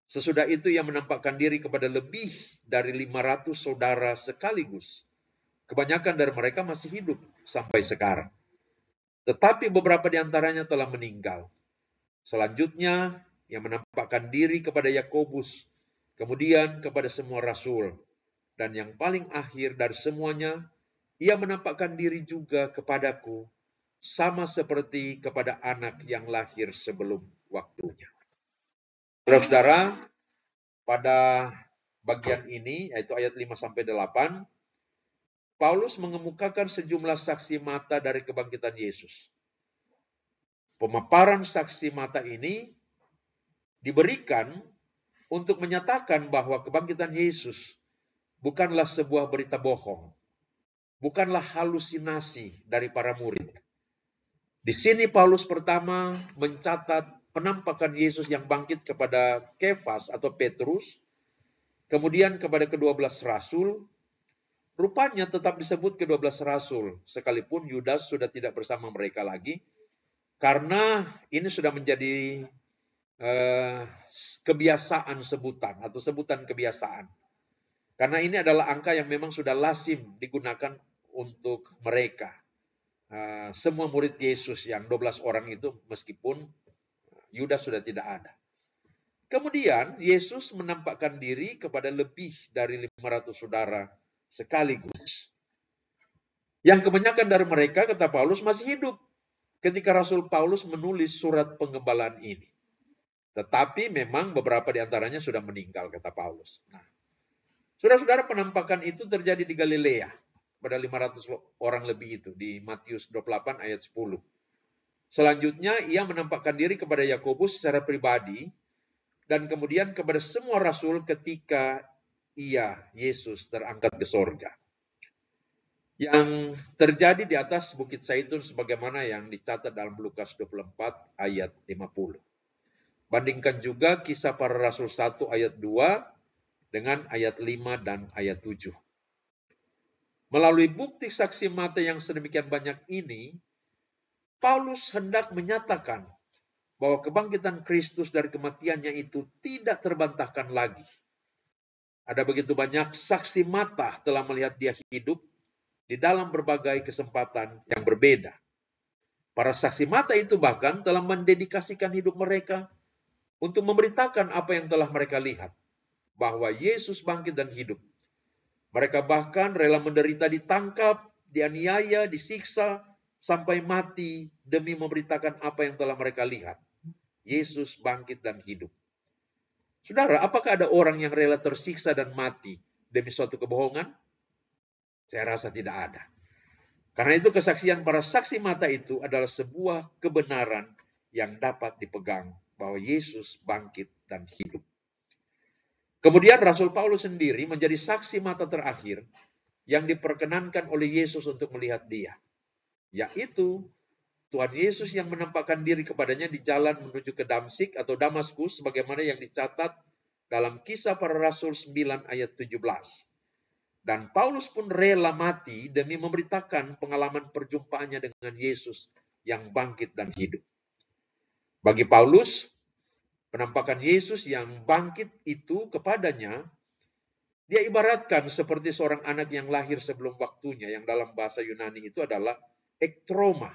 Sesudah itu ia menampakkan diri kepada lebih dari 500 saudara sekaligus. Kebanyakan dari mereka masih hidup sampai sekarang. Tetapi beberapa di antaranya telah meninggal. Selanjutnya, ia menampakkan diri kepada Yakobus, kemudian kepada semua rasul. Dan yang paling akhir dari semuanya, ia menampakkan diri juga kepadaku, sama seperti kepada anak yang lahir sebelum waktunya. Saudara-saudara, pada bagian ini, yaitu ayat 5 sampai 8, Paulus mengemukakan sejumlah saksi mata dari kebangkitan Yesus. Pemaparan saksi mata ini diberikan untuk menyatakan bahwa kebangkitan Yesus bukanlah sebuah berita bohong, bukanlah halusinasi dari para murid. Di sini Paulus pertama mencatat penampakan Yesus yang bangkit kepada Kefas atau Petrus, kemudian kepada ke-12 rasul. Rupanya tetap disebut ke-12 rasul, sekalipun Yudas sudah tidak bersama mereka lagi, karena ini sudah menjadi kebiasaan sebutan atau sebutan kebiasaan. Karena ini adalah angka yang memang sudah lazim digunakan untuk mereka. Semua murid Yesus yang 12 orang itu, meskipun Yudas sudah tidak ada. Kemudian Yesus menampakkan diri kepada lebih dari 500 saudara sekaligus. Yang kebanyakan dari mereka, kata Paulus, masih hidup ketika Rasul Paulus menulis surat pengembalaan ini. Tetapi memang beberapa di antaranya sudah meninggal, kata Paulus. Nah, saudara-saudara, penampakan itu terjadi di Galilea pada 500 orang lebih itu, di Matius 28 ayat 10. Selanjutnya, ia menampakkan diri kepada Yakobus secara pribadi, dan kemudian kepada semua rasul ketika Yesus terangkat ke sorga. Yang terjadi di atas Bukit Zaitun sebagaimana yang dicatat dalam Lukas 24 ayat 50. Bandingkan juga Kisah Para Rasul 1 ayat 2 dengan ayat 5 dan ayat 7. Melalui bukti saksi mata yang sedemikian banyak ini, Paulus hendak menyatakan bahwa kebangkitan Kristus dari kematiannya itu tidak terbantahkan lagi. Ada begitu banyak saksi mata telah melihat dia hidup di dalam berbagai kesempatan yang berbeda. Para saksi mata itu bahkan telah mendedikasikan hidup mereka untuk memberitakan apa yang telah mereka lihat, bahwa Yesus bangkit dan hidup. Mereka bahkan rela menderita, ditangkap, dianiaya, disiksa, sampai mati demi memberitakan apa yang telah mereka lihat. Yesus bangkit dan hidup. Saudara, apakah ada orang yang rela tersiksa dan mati demi suatu kebohongan? Saya rasa tidak ada. Karena itu kesaksian para saksi mata itu adalah sebuah kebenaran yang dapat dipegang bahwa Yesus bangkit dan hidup. Kemudian Rasul Paulus sendiri menjadi saksi mata terakhir yang diperkenankan oleh Yesus untuk melihat dia. Yaitu Tuhan Yesus yang menampakkan diri kepadanya di jalan menuju ke Damsik atau Damaskus sebagaimana yang dicatat dalam Kisah Para Rasul 9 ayat 17. Dan Paulus pun rela mati demi memberitakan pengalaman perjumpaannya dengan Yesus yang bangkit dan hidup. Bagi Paulus, penampakan Yesus yang bangkit itu kepadanya, dia ibaratkan seperti seorang anak yang lahir sebelum waktunya, yang dalam bahasa Yunani itu adalah ektroma.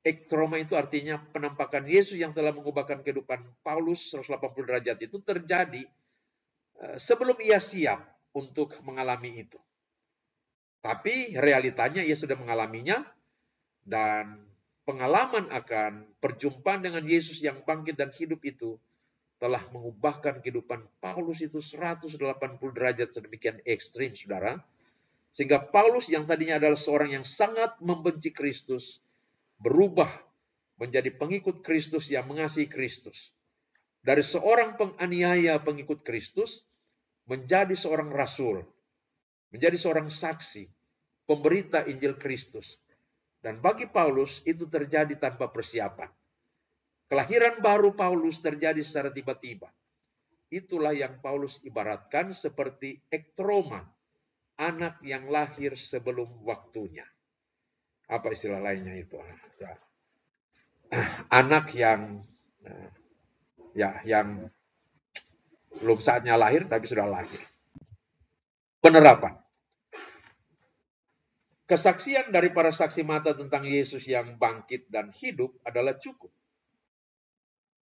Ektroma itu artinya penampakan Yesus yang telah mengubahkan kehidupan Paulus 180 derajat itu terjadi sebelum ia siap untuk mengalami itu. Tapi realitanya ia sudah mengalaminya, dan pengalaman akan perjumpaan dengan Yesus yang bangkit dan hidup itu telah mengubahkan kehidupan Paulus itu 180 derajat sedemikian ekstrim, saudara. Sehingga Paulus yang tadinya adalah seorang yang sangat membenci Kristus, berubah menjadi pengikut Kristus yang mengasihi Kristus. Dari seorang penganiaya pengikut Kristus, menjadi seorang rasul, menjadi seorang saksi, pemberita Injil Kristus. Dan bagi Paulus itu terjadi tanpa persiapan. Kelahiran baru Paulus terjadi secara tiba-tiba. Itulah yang Paulus ibaratkan seperti ektroma, anak yang lahir sebelum waktunya. Apa istilah lainnya itu? Anak yang yang belum saatnya lahir tapi sudah lahir. Penerapan. Kesaksian dari para saksi mata tentang Yesus yang bangkit dan hidup adalah cukup.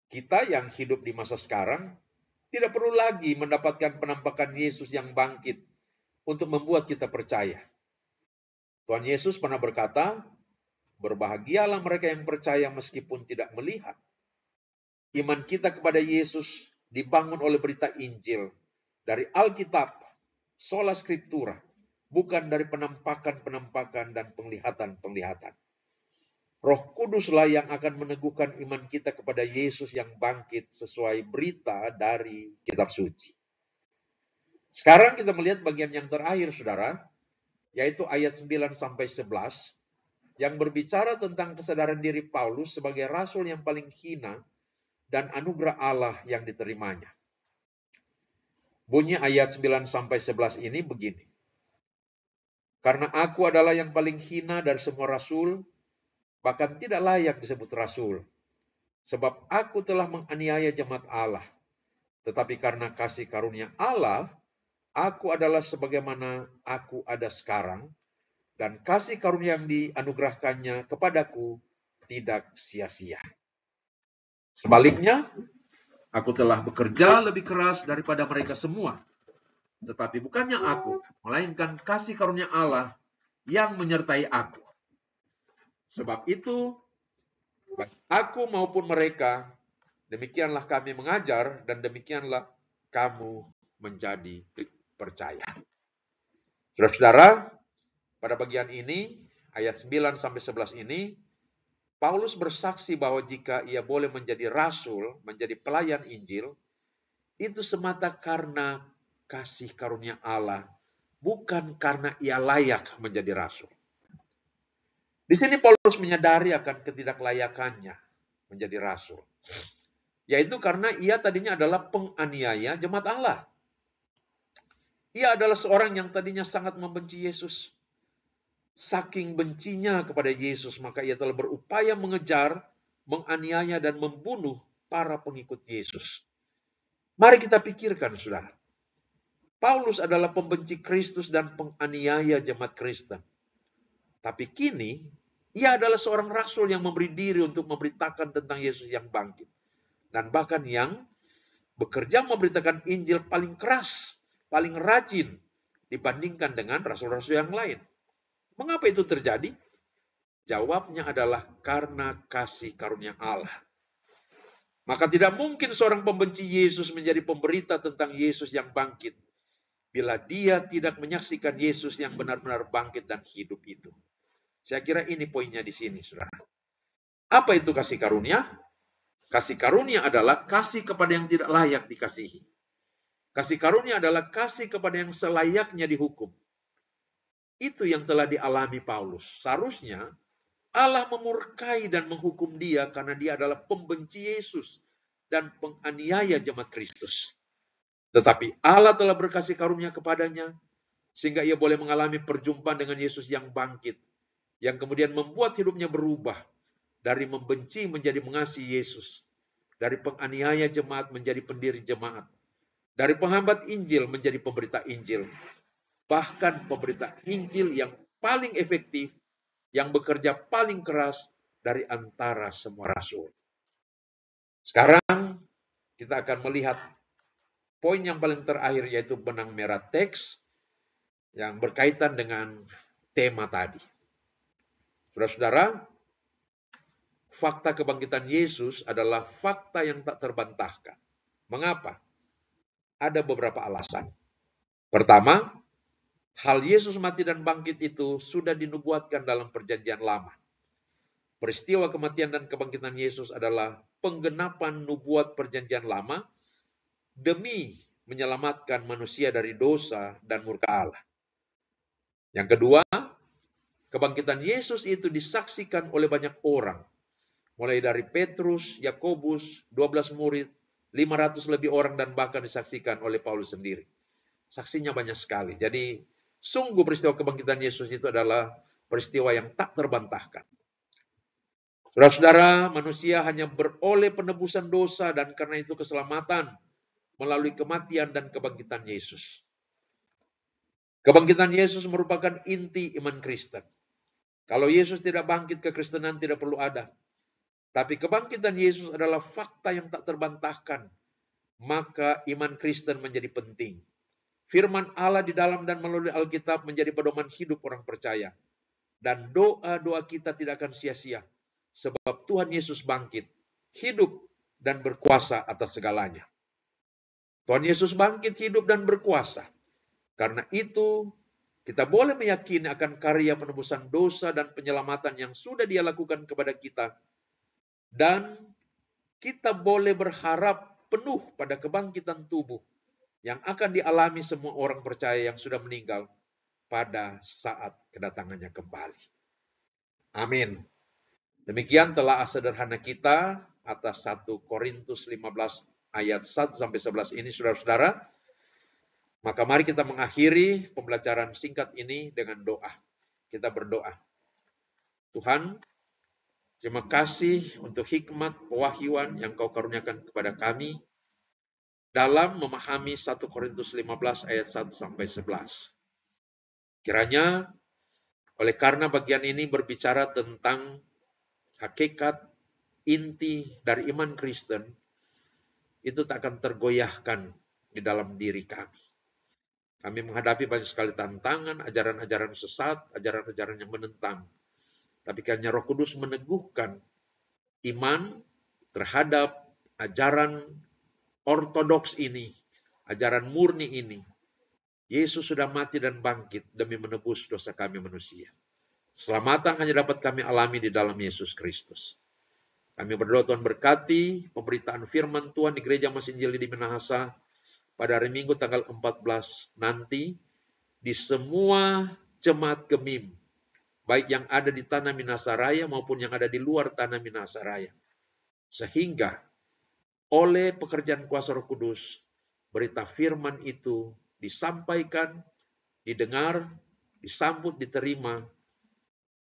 Kita yang hidup di masa sekarang tidak perlu lagi mendapatkan penampakan Yesus yang bangkit untuk membuat kita percaya. Tuhan Yesus pernah berkata, berbahagialah mereka yang percaya meskipun tidak melihat. Iman kita kepada Yesus dibangun oleh berita Injil dari Alkitab, sola scriptura, bukan dari penampakan-penampakan dan penglihatan-penglihatan. Roh Kuduslah yang akan meneguhkan iman kita kepada Yesus yang bangkit sesuai berita dari kitab suci. Sekarang kita melihat bagian yang terakhir, saudara, yaitu ayat 9 sampai 11, yang berbicara tentang kesadaran diri Paulus sebagai rasul yang paling hina dan anugerah Allah yang diterimanya. Bunyi ayat 9 sampai 11 ini begini. Karena aku adalah yang paling hina dari semua rasul, bahkan tidak layak disebut rasul. Sebab aku telah menganiaya jemaat Allah. Tetapi karena kasih karunia Allah, aku adalah sebagaimana aku ada sekarang, dan kasih karunia yang dianugerahkannya kepadaku tidak sia-sia. Sebaliknya, aku telah bekerja lebih keras daripada mereka semua. Tetapi bukannya aku, melainkan kasih karunia Allah yang menyertai aku. Sebab itu, baik aku maupun mereka, demikianlah kami mengajar dan demikianlah kamu menjadi percaya. Saudara-saudara, pada bagian ini, ayat 9 sampai 11 ini, Paulus bersaksi bahwa jika ia boleh menjadi rasul, menjadi pelayan Injil, itu semata karena kasih karunia Allah, bukan karena ia layak menjadi rasul. Di sini Paulus menyadari akan ketidaklayakannya menjadi rasul. Yaitu karena ia tadinya adalah penganiaya jemaat Allah. Ia adalah seorang yang tadinya sangat membenci Yesus. Saking bencinya kepada Yesus, maka ia telah berupaya mengejar, menganiaya, dan membunuh para pengikut Yesus. Mari kita pikirkan, saudara. Paulus adalah pembenci Kristus dan penganiaya jemaat Kristen. Tapi kini, ia adalah seorang rasul yang memberi diri untuk memberitakan tentang Yesus yang bangkit. Dan bahkan yang bekerja memberitakan Injil paling keras, paling rajin dibandingkan dengan rasul-rasul yang lain. Mengapa itu terjadi? Jawabnya adalah karena kasih karunia Allah. Maka tidak mungkin seorang pembenci Yesus menjadi pemberita tentang Yesus yang bangkit bila dia tidak menyaksikan Yesus yang benar-benar bangkit dan hidup itu. Saya kira ini poinnya di sini, saudara. Apa itu kasih karunia? Kasih karunia adalah kasih kepada yang tidak layak dikasihi. Kasih karunia adalah kasih kepada yang selayaknya dihukum. Itu yang telah dialami Paulus. Seharusnya Allah memurkai dan menghukum dia karena dia adalah pembenci Yesus dan penganiaya jemaat Kristus. Tetapi Allah telah berkasih karunia kepadanya sehingga ia boleh mengalami perjumpaan dengan Yesus yang bangkit, yang kemudian membuat hidupnya berubah dari membenci menjadi mengasihi Yesus, dari penganiaya jemaat menjadi pendiri jemaat, dari penghambat Injil menjadi pemberita Injil, bahkan pemberita Injil yang paling efektif, yang bekerja paling keras dari antara semua rasul. Sekarang kita akan melihat poin yang paling terakhir, yaitu benang merah teks yang berkaitan dengan tema tadi. Saudara-saudara, fakta kebangkitan Yesus adalah fakta yang tak terbantahkan. Mengapa? Ada beberapa alasan. Pertama, hal Yesus mati dan bangkit itu sudah dinubuatkan dalam Perjanjian Lama. Peristiwa kematian dan kebangkitan Yesus adalah penggenapan nubuat Perjanjian Lama demi menyelamatkan manusia dari dosa dan murka Allah. Yang kedua, kebangkitan Yesus itu disaksikan oleh banyak orang. Mulai dari Petrus, Yakobus, 12 murid, 500 lebih orang, dan bahkan disaksikan oleh Paulus sendiri. Saksinya banyak sekali. Jadi, sungguh peristiwa kebangkitan Yesus itu adalah peristiwa yang tak terbantahkan. Saudara-saudara, manusia hanya beroleh penebusan dosa dan karena itu keselamatan melalui kematian dan kebangkitan Yesus. Kebangkitan Yesus merupakan inti iman Kristen. Kalau Yesus tidak bangkit, kekristenan tidak perlu ada. Tapi kebangkitan Yesus adalah fakta yang tak terbantahkan. Maka iman Kristen menjadi penting. Firman Allah di dalam dan melalui Alkitab menjadi pedoman hidup orang percaya. Dan doa-doa kita tidak akan sia-sia. Sebab Tuhan Yesus bangkit, hidup, dan berkuasa atas segalanya. Tuhan Yesus bangkit, hidup, dan berkuasa. Karena itu, kita boleh meyakini akan karya penebusan dosa dan penyelamatan yang sudah Dia lakukan kepada kita. Dan kita boleh berharap penuh pada kebangkitan tubuh yang akan dialami semua orang percaya yang sudah meninggal pada saat kedatangannya kembali. Amin. Demikian telah sederhana kita atas 1 Korintus 15 ayat 1-11 ini, saudara-saudara. Maka mari kita mengakhiri pembelajaran singkat ini dengan doa. Kita berdoa. Tuhan, terima kasih untuk hikmat pewahyuan yang Kau karuniakan kepada kami dalam memahami 1 Korintus 15 ayat 1-11. Kiranya oleh karena bagian ini berbicara tentang hakikat inti dari iman Kristen, itu tak akan tergoyahkan di dalam diri kami. Kami menghadapi banyak sekali tantangan, ajaran-ajaran sesat, ajaran-ajaran yang menentang. Tapi kiranya Roh Kudus meneguhkan iman terhadap ajaran ortodoks ini, ajaran murni ini. Yesus sudah mati dan bangkit demi menebus dosa kami manusia. Keselamatan hanya dapat kami alami di dalam Yesus Kristus. Kami berdoa Tuhan berkati pemberitaan firman Tuhan di Gereja Mas Injili di Minahasa pada hari Minggu tanggal 14 nanti di semua jemaat Gemim, baik yang ada di tanah Minasaraya maupun yang ada di luar tanah Minasaraya. Sehingga oleh pekerjaan kuasa Roh Kudus, berita firman itu disampaikan, didengar, disambut, diterima.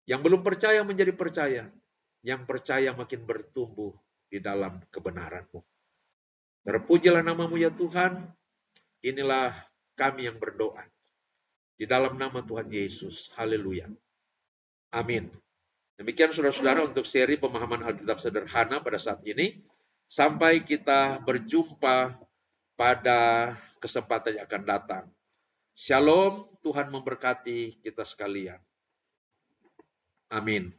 Yang belum percaya menjadi percaya. Yang percaya makin bertumbuh di dalam kebenaran-Mu. Terpujilah nama-Mu ya Tuhan. Inilah kami yang berdoa. Di dalam nama Tuhan Yesus. Haleluya. Amin. Demikian saudara-saudara untuk seri pemahaman Alkitab sederhana pada saat ini. Sampai kita berjumpa pada kesempatan yang akan datang. Shalom, Tuhan memberkati kita sekalian. Amin.